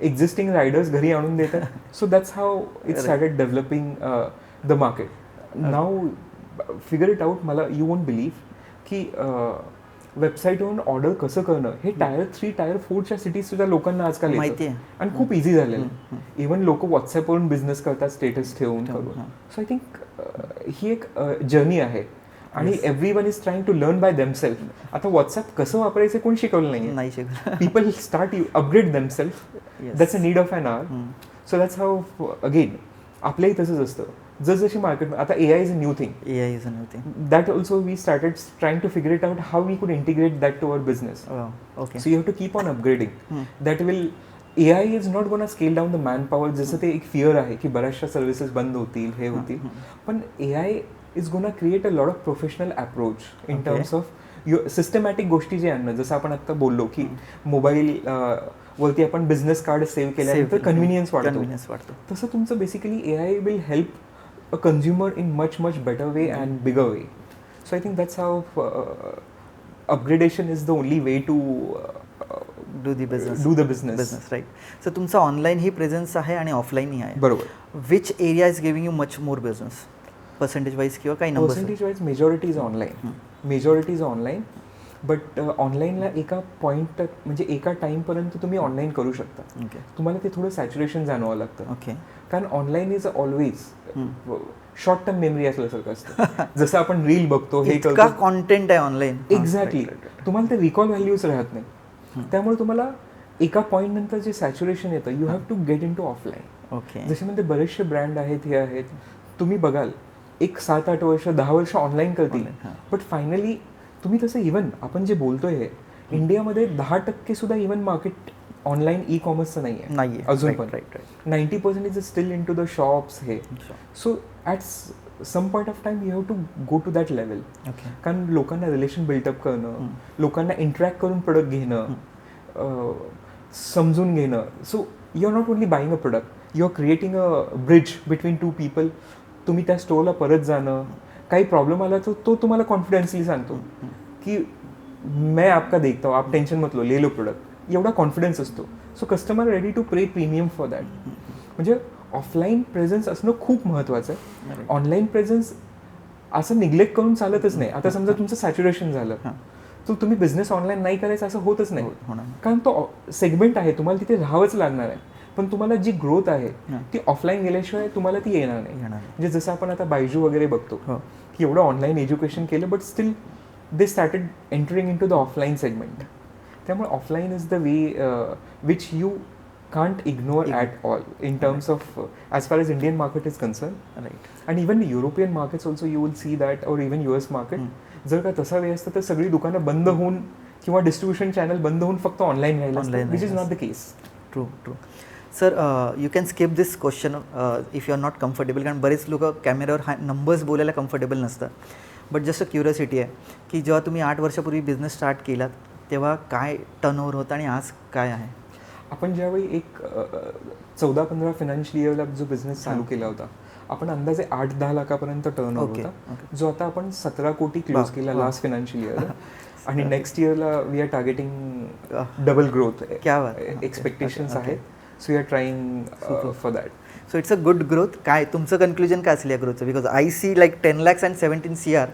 A: एक्झिस्टिंग रायडर्स घरी आणून देतात. So that's how it started developing the market. Now figure it out. मला यू वोंट बिलीव्ह की वेबसाईटवरून ऑर्डर कसं करणं हे टायर 3, टायर 4च्या सिटीज सुद्धा लोकांना आजकाल माहिती आहे आणि खूप इझी झालेलं आहे. इव्हन लोक व्हॉट्सअपवरून बिझनेस करतात, स्टेटस ठेवून करून. सो आय थिंक ही एक जर्नी आहे आणि everyone is trying to learn by themselves. आता व्हॉट्सअप कसं वापरायचं कोण शिकवलं नाही. People start upgrade themselves. That's a need of an hour. So that's how again आपल्याही तसंच असतं. जसजशी मार्केट, आता AI is a new thing. That also we started trying to figure it out how we could integrate that to our business. So you have to keep on upgrading. That will AI is not gonna scale down the man power. जसं ते एक fear आहे की बऱ्याचशा services बंद होतील, हे होतील, पण AI is gonna create a lot of professional approach in terms of systematic गोष्टी जे आणणं. जसं आपण आता बोललो की मोबाईल वरती आपण बिझनेस कार्ड सेव्ह केल्यानंतर कन्व्हिनियन्स वाढतो, तसं तुमचं basically AI will help a consumer in much better way and bigger way. So I think that's how upgradation is the only way to do the business.
B: Right. So तुमचा online ही presence आहे आणि ऑफलाईनही आहे.
A: बरोबर.
B: Which area is giving you much more business percentage wise किंवा काही number?
A: Percentage wise majority is online. But ऑनलाईनला एका पॉईंट, म्हणजे एका टाईमपर्यंत तुम्ही ऑनलाईन करू शकता. तुम्हाला ते थोडं सॅच्युरेशन जाणवावं लागतं. कारण online is always short term memory असल्यासारखं असतं. जसं आपण रील बघतो, हे करतो,
B: कॉन्टेंट आहे ऑनलाईन.
A: एक्झॅक्टली. तुम्हाला ते रिकॉल व्हॅल्यूज राहत नाही. त्यामुळे तुम्हाला एका पॉईंट नंतर जे सॅच्युरेशन येतं, you have to get in to offline. जसे म्हणजे बरेचसे ब्रँड आहेत, हे आहेत, तुम्ही बघाल एक 7-8 वर्ष 10 वर्ष ऑनलाईन करतील, बट फायनली तुम्ही तसं इव्हन आपण जे बोलतोय हे इंडियामध्ये 10% सुद्धा इव्हन मार्केट ऑनलाईन ई कॉमर्सचं नाही आहे अजून पण. 90% is still in to the shops हे. So at some point of time you have to go to that level. कारण लोकांना रिलेशन बिल्डअप करणं, लोकांना इंटरॅक्ट करून प्रोडक्ट घेणं, समजून घेणं. So you are not only buying a product, you are creating a bridge between 2 people. तुम्ही त्या स्टोअरला परत जाणं, काही प्रॉब्लेम आला तर तो तुम्हाला कॉन्फिडेन्सली सांगतो की मैं आपका देखता हूँ, आप टेन्शन मत लो, ले लो प्रोडक्ट. एवढा कॉन्फिडन्स असतो. So customer ready to pay premium for that. म्हणजे ऑफलाईन प्रेझेन्स असणं खूप महत्त्वाचं आहे. ऑनलाईन प्रेझेन्स असं निग्लेक्ट करून चालतच नाही. आता समजा तुमचं सॅच्युरेशन झालं तर तुम्ही बिझनेस ऑनलाईन नाही करायचं असं होतच नाही. कारण तो सेगमेंट आहे, तुम्हाला तिथे राहावंच लागणार आहे. पण तुम्हाला जी ग्रोथ आहे ती ऑफलाईन गेल्याशिवाय तुम्हाला ती येणार नाही. म्हणजे जसं आपण आता बायजू वगैरे बघतो की एवढं ऑनलाईन एज्युकेशन केलं, but still they started entering in to the offline segment. त्यामुळे offline is the way which you can't ignore at all in terms of as far as Indian market is concerned. And even the European markets also you will see that, or even US market, जर का तसा वेळ असतं तर सगळी दुकानं बंद होऊन किंवा डिस्ट्रीब्युशन चॅनल बंद होऊन फक्त ऑनलाईन राहिलं, which is not the case.
B: True. Sir, you can skip this question if you are not comfortable, कारण बरेच लोक कॅमेऱ्यावर नंबर्स बोलायला कम्फर्टेबल नसतात. बट जस्ट क्युरियोसिटी आहे की जेव्हा तुम्ही 8 वर्षापूर्वी बिझनेस स्टार्ट केलात तेव्हा काय टर्नओव्हर होता आणि आज काय आहे?
A: आपण ज्यावेळी एक 14-15 फायनान्शियल इयरला जो बिझनेस चालू केला होता, आपण अंदाजे 8-10 लाखापर्यंत टर्नओव्हर होता, जो आता आपण 17 कोटी क्लोज केला लास्ट फायनान्शियल इयरला. आणि नेक्स्ट इयरला we are targeting double growth expectations आहेत. So we are trying for that.
B: So it's a good growth. काय तुमचं कन्क्लुजन काय असेल या ग्रोथचं? Because I see like 10 lakhs and 17 CR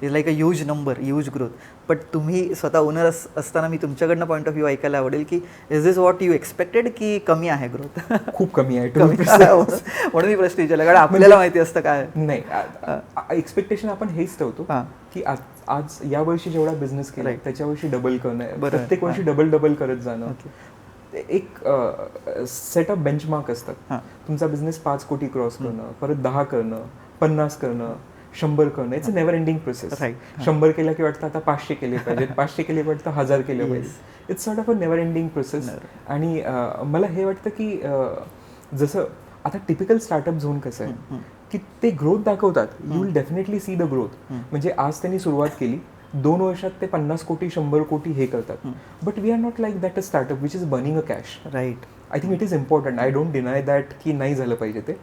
B: is like a huge number, huge growth. But तुम्ही स्वतः owner असताना मी तुमच्याकडनं पॉईंट ऑफ व्ह्यू ऐकायला आवडेल की is this what you expected की कमी आहे ग्रोथ?
A: खूप कमी आहे.
B: म्हणून मी प्रश्न विचारला, कारण आपल्याला माहिती असतं काय
A: नाही. एक्सपेक्टेशन आपण हेच ठेवतो की आज या वर्षी जेवढा बिझनेस केला त्याच्या वर्षी डबल करणं, प्रत्येक वर्षी डबल करत जाणं. एक सेट ऑफ बेंचमार्क असतात. तुमचा बिझनेस 5 कोटी क्रॉस करणं, परत 10 करणं, 50 करणं, 100 करणं. It's a never ending process. 100 केला की वाटतं आता 500 केले पाहिजेत, 500 केले वाटतं 1000 केले पाहिजे. It's sort of a never ending process. आणि मला हे वाटतं की जसं आता टिपिकल स्टार्टअप झोन कसं आहे की ते ग्रोथ दाखवतात. You will definitely see the growth. म्हणजे आज त्यांनी सुरुवात केली, 2 वर्षात ते 50 कोटी 100 कोटी हे करतात. But we are not like that a startup which is burning a cash.
B: Right.
A: I think it is important. I don't deny that की नाही झालं पाहिजे ते,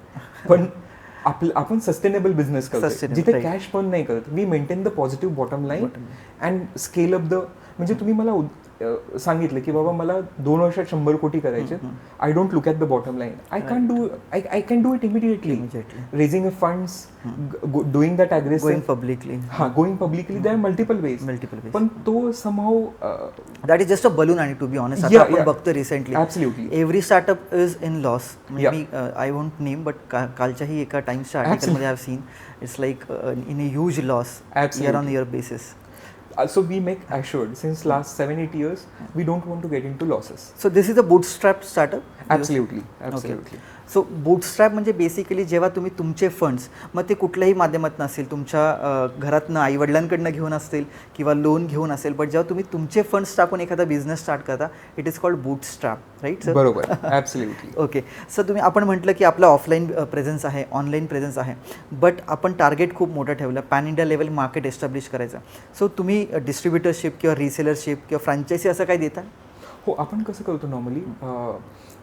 A: पण आपण सस्टेनेबल बिझनेस करतो जिथे कॅश पण नाही करत. We maintain the positive bottom line and scale up the. म्हणजे तुम्ही मला सांगितलं की बाबा मला 2 वर्षात 100 कोटी करायचे. I don't look at the bottom line. I can do it immediately. Raising a funds, doing that aggressive, going publicly. There are multiple ways. पण तो somehow
B: that is just a balloon. आणि टू बी ऑनेस्ट आता आपण बघतो recently every startup is in loss. मी I won't name, but कालच्याही एका टाइम्सच्या आर्टिकलमध्ये I have seen it's like in a huge loss year on year basis.
A: So we make assured since last 7-8 years we don't want to get into losses.
B: So this is a bootstrap startup?
A: Absolutely.
B: So bootstrap म्हणजे basically जेव्हा तुम्ही तुमचे funds, मग ते कुठल्याही माध्यमातून असेल, तुमच्या घरातनं आईवडिलांकडनं घेऊन असतील किंवा लोन घेऊन असेल, बट जेव्हा तुम्ही तुमचे फंड्स टाकून एखादा बिझनेस स्टार्ट करता, it is called bootstrap, right sir?
A: बरोबर, ॲब्सोल्युटली.
B: ओके सर, तुम्ही आपण म्हटलं की आपला ऑफलाईन प्रेझेन्स आहे, ऑनलाईन प्रेझेन्स आहे, बट आपण टार्गेट खूप मोठं ठेवलं, pan India level market establish करायचं. सो तुम्ही डिस्ट्रीब्युटरशिप किंवा रिसेलरशिप किंवा फ्रँचायझी असं काय देता?
A: हो, आपण कसं करतो नॉर्मली,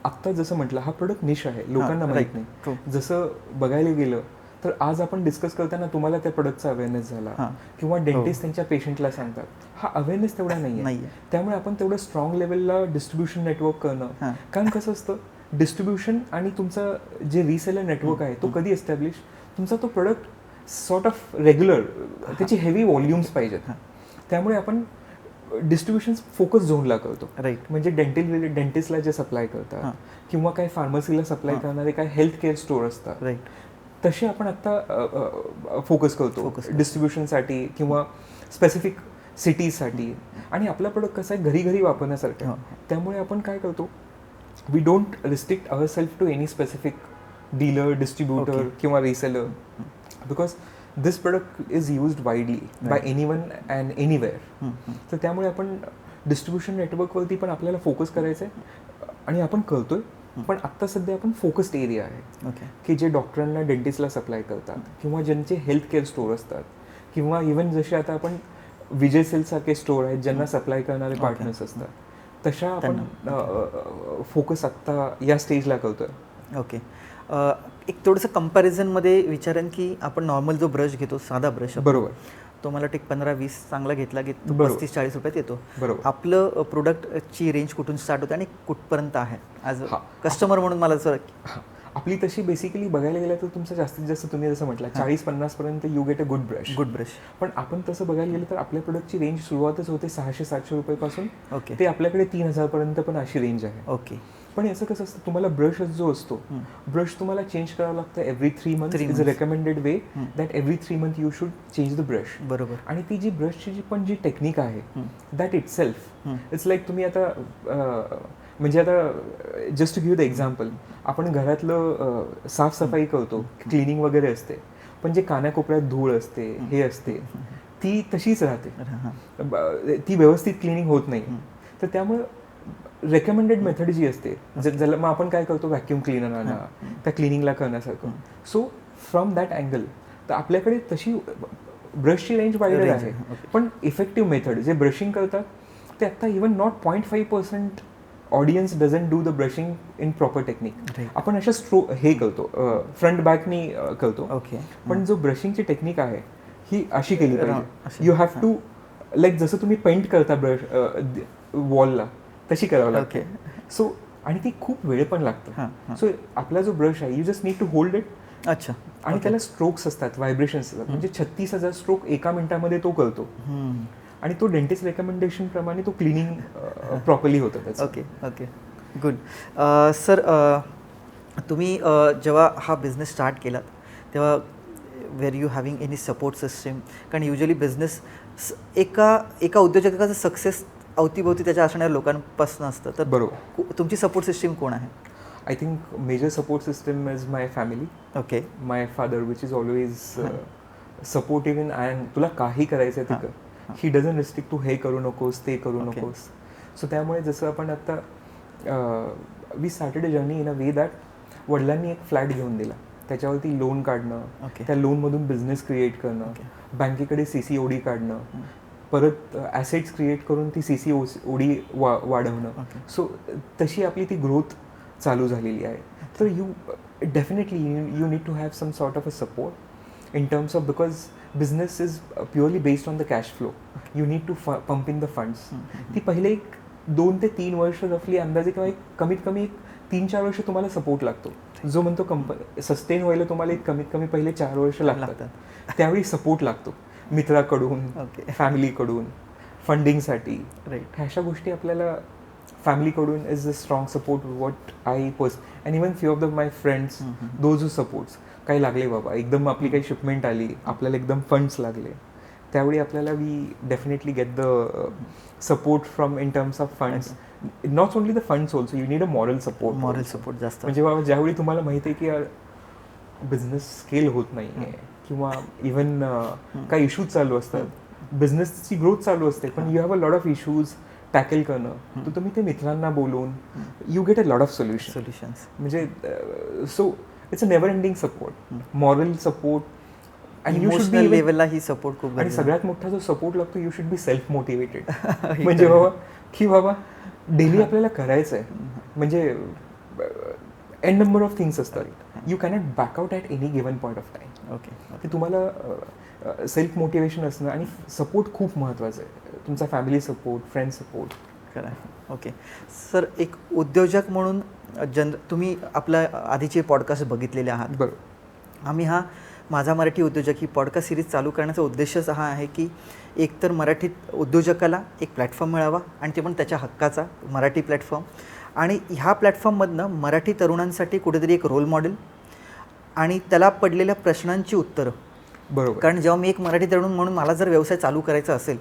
A: आत्ता जसं म्हटलं हा प्रोडक्ट निश आहे, लोकांना माहीत नाही. जसं बघायला गेलं तर आज आपण डिस्कस करताना तुम्हाला त्या प्रोडक्टचा अवेअरनेस झाला किंवा डेंटिस्ट त्यांच्या पेशंटला सांगतात, हा अवेअरनेस तेवढा नाही आहे. त्यामुळे आपण तेवढं स्ट्रॉंग लेवलला डिस्ट्रीब्युशन नेटवर्क करणं. कारण कसं असतं, डिस्ट्रीब्युशन आणि तुमचं जे रिसेलर नेटवर्क आहे तो कधी एस्टॅब्लिश, तुमचा तो प्रोडक्ट सॉर्ट ऑफ रेग्युलर, त्याची हेवी व्हॉल्युम्स पाहिजेत. त्यामुळे आपण डिस्ट्रीब्युशन फोकस झोनला करतो, राईट. म्हणजे डेंटिस्टला जे सप्लाय करतात किंवा काही फार्मसीला सप्लाय करणारे काही हेल्थ केअर स्टोअर असतात, राईट, तसे आपण आत्ता फोकस करतो डिस्ट्रीब्युशनसाठी किंवा स्पेसिफिक सिटीजसाठी. आणि आपला प्रोडक्ट कसा आहे, घरी घरी वापरण्यासारखं. त्यामुळे आपण काय करतो, we don't restrict our self to any specific dealer, distributor किंवा reseller, because this product is used widely by anyone and anywhere. तर त्यामुळे आपण डिस्ट्रीब्युशन नेटवर्कवरती पण आपल्याला फोकस करायचं आहे आणि आपण करतोय. पण आत्ता सध्या आपण फोकस्ड एरिया आहे की जे डॉक्टरांना, डेंटिस्टला सप्लाय करतात किंवा ज्यांचे हेल्थ केअर स्टोअर असतात किंवा इवन जसे आता आपण विजय सेल्ससारखे स्टोअर आहेत ज्यांना सप्लाय करणारे पार्टनर्स असतात, तशा आपण फोकस आत्ता या स्टेजला करतोय.
B: ओके. एक थोडंसं कंपॅरिझनमध्ये विचारेन की आपण नॉर्मल जो ब्रश घेतो, साधा ब्रश,
A: बरोबर,
B: तो मला एक 15-20 चांगला घेतला की 35-40 रुपयात येतो.
A: बरोबर.
B: आपलं प्रोडक्टची रेंज कुठून स्टार्ट होते आणि कुठपर्यंत आहे ॲज अ कस्टमर म्हणून? मला जर
A: आपली तशी बेसिकली बघायला गेलं तर तुमचं जास्तीत जास्त तुम्ही जसं म्हटलं 40-50 पर्यंत you get a good brush. पण आपण तसं बघायला गेलं तर आपल्या प्रोडक्टची रेंज सुरुवातच होते 600-700 रुपयापासून. ते आपल्याकडे 3000 पर्यंत पण अशी रेंज आहे.
B: ओके.
A: पण याचं कसं असतं, तुम्हाला ब्रश जो असतो, ब्रश तुम्हाला चेंज करावं लागतं every 3 months. Is a recommended way that every 3 month you should change the brush. बरोबर. आणि ती जी ब्रशची पण जी टेक्निक आहे, that itself it's like, तुम्ही आता म्हणजे आता just to give the example, आपण घरातलं साफसफाई करतो, क्लिनिंग वगैरे असते, पण जे कानाकोपऱ्यात धूळ असते, हे असते, ती तशीच राहते, ती व्यवस्थित क्लिनिंग होत नाही. तर त्यामुळं रेकमेंडेड मेथड जी असते, ज्याला मग आपण काय करतो, व्हॅक्यूम क्लिनर आणा त्या क्लिनिंगला करण्यासारखं. सो फ्रॉम दॅट अँगल तर आपल्याकडे तशी ब्रशची रेंज वाईडर आहे. पण इफेक्टिव्ह मेथड जे ब्रशिंग करतात ते आत्ता even not 0.5% audience doesn't do the brushing in proper technique. आपण अशा हे करतो, फ्रंट बॅकनी करतो. पण जो ब्रशिंगची टेक्निक आहे ही अशी केली पाहिजे. यू हॅव टू, लाईक जसं तुम्ही पेंट करता ब्रश वॉलला, तशी करावं लागते. सो आणि ती खूप वेळ पण लागतं. सो आपला जो ब्रश आहे, you just need to hold it. अच्छा. आणि त्याला स्ट्रोक्स असतात, व्हायब्रेशन्स असतात, म्हणजे 36,000 स्ट्रोक एका मिनिटामध्ये तो करतो. आणि तो डेंटिस्ट रेकमेंडेशन प्रमाणे तो क्लिनिंग प्रॉपरली होतं त्याचं. Okay
B: okay, good. सर, तुम्ही जेव्हा हा बिझनेस स्टार्ट केलात तेव्हा were you having any support system? कारण युजली बिझनेस एका उद्योजकाचं सक्सेस अवतीभोवती त्याच्या असणाऱ्या लोकांपासून असतं. तर बरोबर, तुमची सपोर्ट सिस्टीम कोण आहे?
A: I think major support system is my family. Okay. My father which is always supportive in, and तुला काही करायचं आहे ते कर. ही डझंट रिस्ट्रिक्ट, तू हे करू नकोस, ते करू नकोस. सो त्यामुळे जसं आपण आत्ता we started a journey in a way that वडिलांनी एक फ्लॅट घेऊन दिला त्याच्यावरती लोन काढणं, त्या लोनमधून बिझनेस क्रिएट करणं, बँकेकडे CCOD काढणं, परत ॲसेट्स क्रिएट करून ती CCOD वाढवणं. सो तशी आपली ती ग्रोथ चालू झालेली आहे. तर definitely you need to have some sort of a support in terms of, because business is purely based on the cash flow. You need to pump in the funds. ती पहिले 2 ते 3 वर्ष रफली अंदाजे, किंवा कमीत कमी 3-4 वर्ष तुम्हाला सपोर्ट लागतो. जो म्हणतो सस्टेन व्हायला तुम्हाला कमीत कमी पहिले 4 वर्ष लागतात. त्यावेळी सपोर्ट लागतो मित्राकडून, फॅमिलीकडून, फंडिंगसाठी. राईट. अशा गोष्टी आपल्याला फॅमिलीकडून is a strong support what I and even few of my friends those who supports. काही लागले बाबा, एकदम आपली काही शिपमेंट आली, आपल्याला एकदम फंड्स लागले, त्यावेळी आपल्याला we definitely get the support from in terms of funds. Not only the funds also, you need a moral support
B: जास्त.
A: म्हणजे बाबा ज्यावेळी तुम्हाला माहिती आहे की बिझनेस स्केल होत नाही आहे, किंवा इवन काही इश्यूज चालू असतात, बिझनेसची ग्रोथ चालू असते, पण you have a lot of issues tackle करणं, तर तुम्ही ते मित्रांना बोलून you get a lot of solutions. म्हणजे so it's a never ending support, moral support,
B: आणि इमोशनल लेवलला ही सपोर्ट खूप.
A: आणि सगळ्यात मोठा जो सपोर्ट लागतो, you should be self motivated. म्हणजे बाबा की बाबा डेली आपल्याला करायचं आहे, म्हणजे एन नंबर ऑफ थिंग्स असतात, you cannot back out at any given point of time. ते तुम्हाला सेल्फ मोटिवेशन असणं आणि सपोर्ट खूप महत्त्वाचं आहे. तुमचा फॅमिली सपोर्ट, फ्रेंड सपोर्ट.
B: खरं. ओके सर, एक उद्योजक म्हणून तुम्ही आपल्या आधीचे पॉडकास्ट बघितलेले आहात.
A: बरोबर.
B: आम्ही माझा मराठी उद्योजक ही पॉडकास्ट सिरीज चालू करण्याचा उद्देशच हा आहे की एकतर मराठीत उद्योजकाला एक प्लॅटफॉर्म मिळावा, आणि ते पण त्याच्या हक्काचा मराठी प्लॅटफॉर्म. आणि ह्या प्लॅटफॉर्ममधनं मराठी तरुणांसाठी कुठेतरी एक रोल मॉडेल आणि त्याला पडलेल्या प्रश्नांची उत्तरं.
A: बरोबर.
B: कारण जेव्हा मी एक मराठी तरुण म्हणून मला जर व्यवसाय चालू करायचा असेल,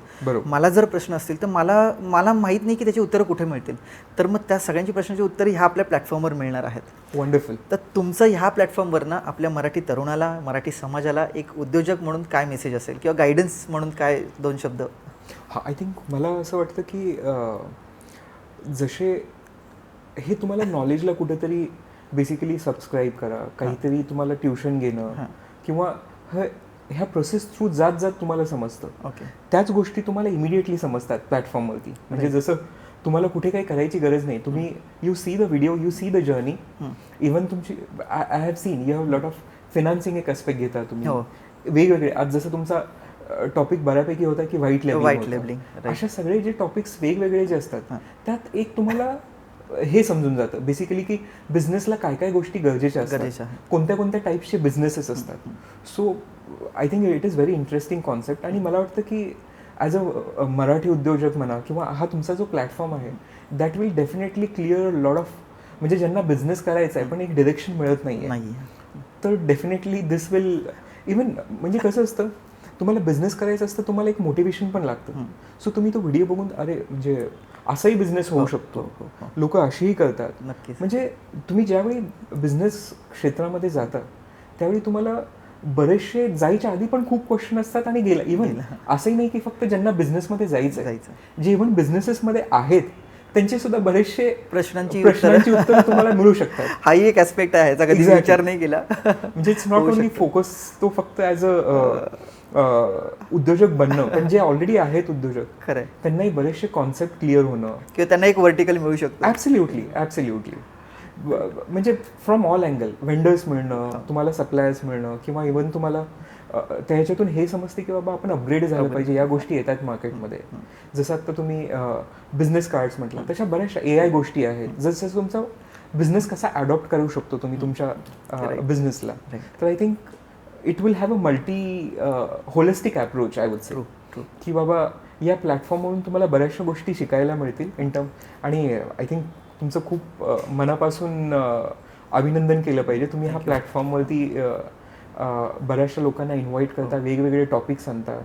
B: मला जर प्रश्न असतील, तर मला माहीत नाही की त्याची उत्तरं कुठे मिळतील. तर मग त्या सगळ्यांची प्रश्नांची उत्तरं ह्या आपल्या प्लॅटफॉर्मवर मिळणार आहेत.
A: वंडरफुल.
B: तर तुमचं ह्या प्लॅटफॉर्मवरनं आपल्या मराठी तरुणाला, मराठी समाजाला एक उद्योजक म्हणून काय मेसेज असेल, किंवा गायडन्स म्हणून काय 2 शब्द?
A: आय थिंक मला असं वाटतं की जसे हे तुम्हाला नॉलेजला कुठेतरी बेसिकली सबस्क्राईब करा, काहीतरी तुम्हाला ट्युशन घेणं, किंवा ह्या प्रोसेस थ्रू जात जात तुम्हाला समजतं. त्याच गोष्टी तुम्हाला इमिडिएटली समजतात प्लॅटफॉर्मवरती. म्हणजे जसं तुम्हाला कुठे काही करायची गरज नाही, तुम्ही you see the video, you see the journey. Even तुमची I have seen, you have lot of financing एक ॲस्पेक्ट घेता तुम्ही वेगवेगळे. आज जसं तुमचा टॉपिक बऱ्यापैकी होता की व्हाईट लेबलिंग, अशा सगळे जे टॉपिक्स वेगवेगळे जे असतात, त्यात एक तुम्हाला हे समजून जातं बेसिकली की बिझनेसला काय काय गोष्टी गरजेच्या असतात, कोणत्या कोणत्या टाईप्सचे बिझनेसेस असतात. So I think it is very interesting concept. आणि मला वाटतं की ॲज अ मराठी उद्योजक म्हणा, किंवा हा तुमचा जो प्लॅटफॉर्म आहे, that will definitely clear lot of, म्हणजे ज्यांना बिझनेस करायचा आहे पण एक डिरेक्शन मिळत नाही आहे, तर डेफिनेटली दिस विल इवन, म्हणजे कसं असतं, तुम्हाला बिझनेस करायचं असतं, तुम्हाला एक मोटिवेशन पण लागतं. सो तुम्ही तो व्हिडिओ बघून अरे म्हणजे असाही बिझनेस होऊ शकतो, लोक अशीही करतात. म्हणजे तुम्ही ज्यावेळी बिझनेस क्षेत्रामध्ये जाता, त्यावेळी तुम्हाला बरेचसे जायच्या आधी पण खूप क्वेश्चन असतात, आणि गेला इव्हन असंही नाही की फक्त ज्यांना बिझनेसमध्ये जायचं, जे इव्हन बिझनेसेसमध्ये आहेत त्यांचे सुद्धा बरेचसे प्रश्नांची उत्तरं तुम्हाला मिळू शकतात.
B: हाही एक ऍस्पेक्ट आहे, याचा कधी विचार नाही केला.
A: म्हणजे इट्स नॉट ओनली फोकस तो फक्त ॲज अ उद्योजक बनणं, पण जे ऑलरेडी आहेत उद्योजक,
B: खरं
A: त्यांनाही बरेचसे कॉन्सेप्ट क्लिअर होणं,
B: किंवा त्यांना एक व्हर्टिकल मिळू शकतो.
A: ॲब्सोल्युटली. म्हणजे फ्रॉम ऑल अँगल, व्हेंडर्स मिळणं, तुम्हाला सप्लायर्स मिळणं, किंवा इव्हन तुम्हाला त्याच्यातून हे समजते की बाबा आपण अपग्रेड झालं पाहिजे, या गोष्टी येतात मार्केटमध्ये. जसं आता तुम्ही बिझनेस कार्ड्स म्हटलं, तशा बऱ्याचशा AI गोष्टी आहेत, जसं तुमचा बिझनेस कसा अडॉप्ट करू शकतो तुम्ही तुमच्या बिझनेसला. तर I think it will have a multi holistic approach, I would say, की बाबा या प्लॅटफॉर्मवरून तुम्हाला बऱ्याचशा गोष्टी शिकायला मिळतील इन टर्म. आणि आय थिंक तुमचं खूप मनापासून अभिनंदन केलं पाहिजे. तुम्ही हा प्लॅटफॉर्मवरती बऱ्याचशा लोकांना इन्व्हाइट करता, वेगवेगळे टॉपिक्स आणता,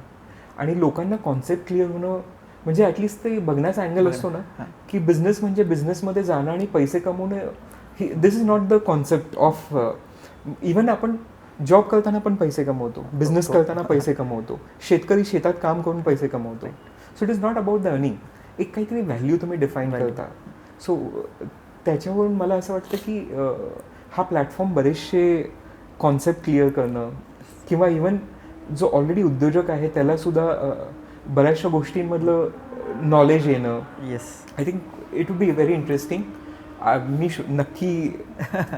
A: आणि लोकांना कॉन्सेप्ट क्लिअर होणं, म्हणजे ॲटलिस्ट ते बघण्याचा अँगल असतो ना की बिझनेस म्हणजे बिझनेसमध्ये जाणं आणि पैसे कमवणं. This is not the concept of, even आपण जॉब करताना पण पैसे कमवतो, बिझनेस करताना पैसे कमवतो, शेतकरी शेतात काम करून पैसे कमवतो. So it is not about the earning, एक काहीतरी व्हॅल्यू तुम्ही डिफाईन करता. सो त्याच्यावरून मला असं वाटतं की हा प्लॅटफॉर्म बरेचसे कॉन्सेप्ट क्लिअर करणं, किंवा इवन जो ऑलरेडी उद्योजक आहे त्याला सुद्धा बऱ्याचशा गोष्टींमधलं नॉलेज येणं.
B: Yes,
A: I think it would be very interesting. मी नक्की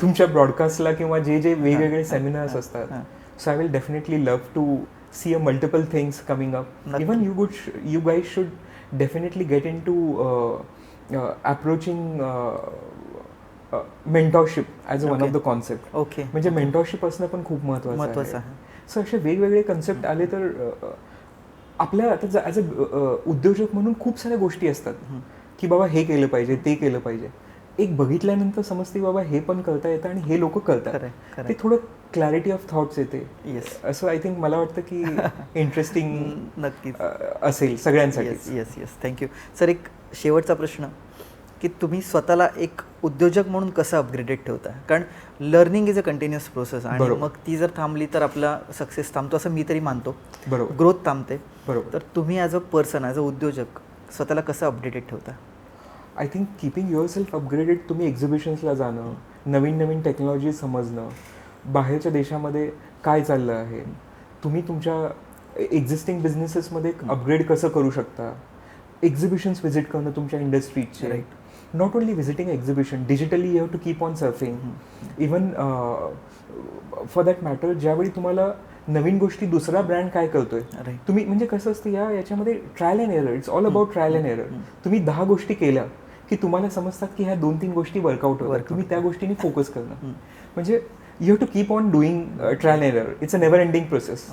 A: तुमच्या ब्रॉडकास्टला किंवा जे जे वेगवेगळे सेमिनार्स असतात, so I will definitely love to see a multiple things coming up. Even you guys should definitely get into approaching mentorship as one of the concept.
B: Okay.
A: म्हणजे मेंटॉरशिप असणं पण खूप महत्त्वाचं आहे. सो असे वेगवेगळे कन्सेप्ट आले तर आपल्या आता ॲज अ उद्योजक म्हणून खूप साऱ्या गोष्टी असतात की बाबा हे केलं पाहिजे, ते केलं पाहिजे. एक बघितल्यानंतर समजते बाबा हे पण करता येतं आणि हे लोक करतात, ते थोडं क्लॅरिटी ऑफ थॉट्स येते.
B: येस,
A: असं आय थिंक मला वाटतं की इंटरेस्टिंग
B: नक्कीच
A: असेल सगळ्यांसाठी.
B: Yes yes, thank you sir. एक शेवटचा प्रश्न की तुम्ही स्वतःला एक उद्योजक म्हणून कसं अपग्रेडेड ठेवता? कारण learning is a continuous process आणि मग ती जर थांबली तर आपला सक्सेस थांबतो असं मी तरी मानतो.
A: बरोबर,
B: ग्रोथ थांबते.
A: बरोबर.
B: तर तुम्ही as a person, as a उद्योजक स्वतःला कसं अपडेटेड ठेवता?
A: I think keeping your self upgraded, तुम्ही एक्झिबिशन्सला जाणं, नवीन नवीन टेक्नॉलॉजी समजणं, बाहेरच्या देशामध्ये काय चाललं आहे, तुम्ही तुमच्या एक्झिस्टिंग बिझनेसेसमध्ये अपग्रेड कसं करू शकता, एक्झिबिशन्स व्हिजिट करणं तुमच्या इंडस्ट्रीचे. Not only visiting exhibition, digitally you have to keep on surfing. Even for that matter ज्यावेळी तुम्हाला नवीन गोष्टी, दुसरा ब्रँड काय करतोय तुम्ही, म्हणजे कसं असतं याच्यामध्ये trial and error, it's all about trial and error. तुम्ही 10 गोष्टी केल्या की तुम्हाला समजतात की ह्या 2-3 गोष्टी वर्कआउट होतात, तुम्ही त्या गोष्टींनी फोकस करणं. म्हणजे you have to keep on doing trial and error. It's a never ending process.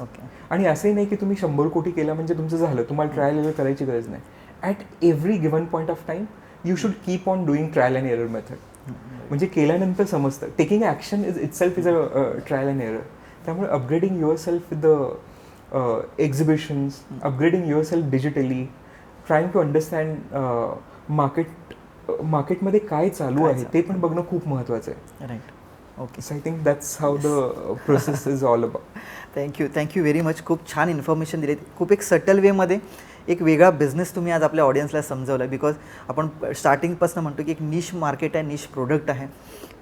A: आणि असंही नाही की तुम्ही 100 कोटी केला म्हणजे तुमचं झालं, तुम्हाला ट्रायल एरर करायची गरज नाही. At every given point of time you should keep on doing trial and error method. म्हणजे केल्यानंतर समजतं. Taking action is itself is a trial and error. त्यामुळे upgrading your self with the exhibitions, upgrading your self digitally, trying to understand मार्केटमध्ये काय चालू आहे ते पण बघणं खूप महत्त्वाचं आहे.
B: Right. Okay,
A: so I think that's how the process is all about.
B: Thank you very much. खूप छान इन्फॉर्मेशन दिली. खूप एक सटल वेमध्ये एक वेगळा बिझनेस तुम्ही आज आपल्या ऑडियन्सला समजवला. बिकॉज आपण स्टार्टिंगपासून म्हणतो की एक निश मार्केट आहे, निश प्रोडक्ट आहे,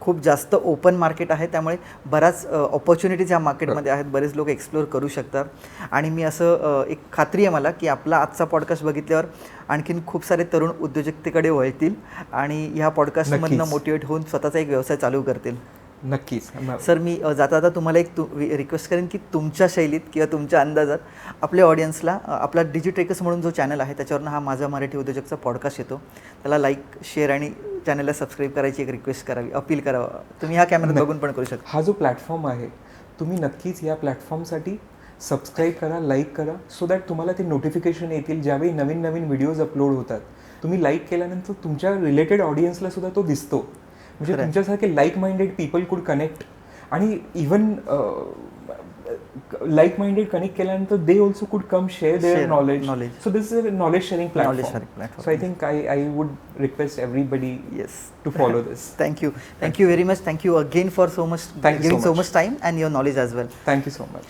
B: खूप जास्त ओपन मार्केट आहे, त्यामुळे बऱ्याच ऑपॉर्च्युनिटीज या मार्केटमध्ये आहेत, बरेच लोक एक्सप्लोअर करू शकतात. आणि मी असं एक खात्री आहे मला की आपला आजचा पॉडकास्ट बघितल्यावर आणखीन खूप सारे तरुण उद्योजकतेकडे वळतील आणि ह्या पॉडकास्टमधनं मोटिवेट होऊन स्वतःचा एक व्यवसाय चालू करतील.
A: नक्कीच.
B: सर, मी जाता जाता तुम्हाला एक रिक्वेस्ट करेन की तुमच्या शैलीत किंवा तुमच्या अंदाजात आपल्या ऑडियन्सला आपला डिजिट्रेकर्स म्हणून जो चॅनल आहे त्याच्यावरनं हा माझा मराठी उद्योजकचा पॉडकास्ट येतो, त्याला लाईक, शेअर आणि चॅनलला सबस्क्राईब करायची एक रिक्वेस्ट करावी, अपील करावं. तुम्ही ह्या कॅमेऱ्यात बघून पण करू शकता.
A: हा जो प्लॅटफॉर्म आहे तुम्ही नक्कीच या प्लॅटफॉर्मसाठी सबस्क्राईब करा, लाईक करा, सो दॅट तुम्हाला ते नोटिफिकेशन येतील ज्यावेळी नवीन नवीन व्हिडिओज अपलोड होतात. तुम्ही लाईक केल्यानंतर तुमच्या रिलेटेड ऑडियन्सला सुद्धा तो दिसतो. म्हणजे तुमच्यासारखे like minded people could connect. आणि इवन लाईक माइंडेड कनेक्ट केल्यानंतर they also could come share their knowledge. So this is a knowledge sharing platform. So I think I would request everybody to follow this.
B: Thank you very much. Thank you again for so much time and your knowledge as well.
A: Thank you so much.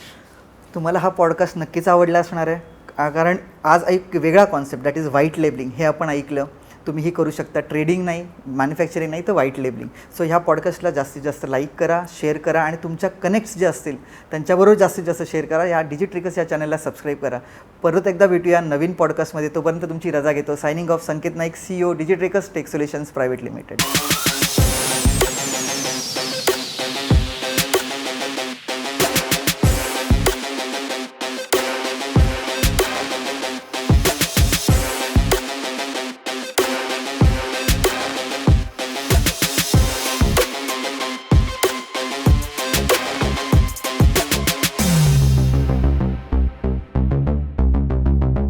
B: तुम्हाला हा podcast नक्कीच आवडला असणार आहे, कारण आज एक वेगळा concept that is white labelling हे आपण ऐकलं. तुम्हीही करू शकता. ट्रेडिंग नाही, मॅन्युफॅक्चरिंग नाही, तर व्हाईट लेबलिंग. सो ह्या पॉडकास्टला जास्तीत जास्त लाईक करा, शेअर करा आणि तुमच्या कनेक्ट्स जे असतील त्यांच्याबरोबर जास्तीत जास्त शेअर करा. या डिजिट्रेकर्स या चॅनलला सबस्क्राईब करा. परत एकदा भेटूया नवीन पॉडकास्टमध्ये. तोपर्यंत तुमची रजा घेतो. Signing off, Sanket Naik, CEO, Digitrackers tech solutions private limited.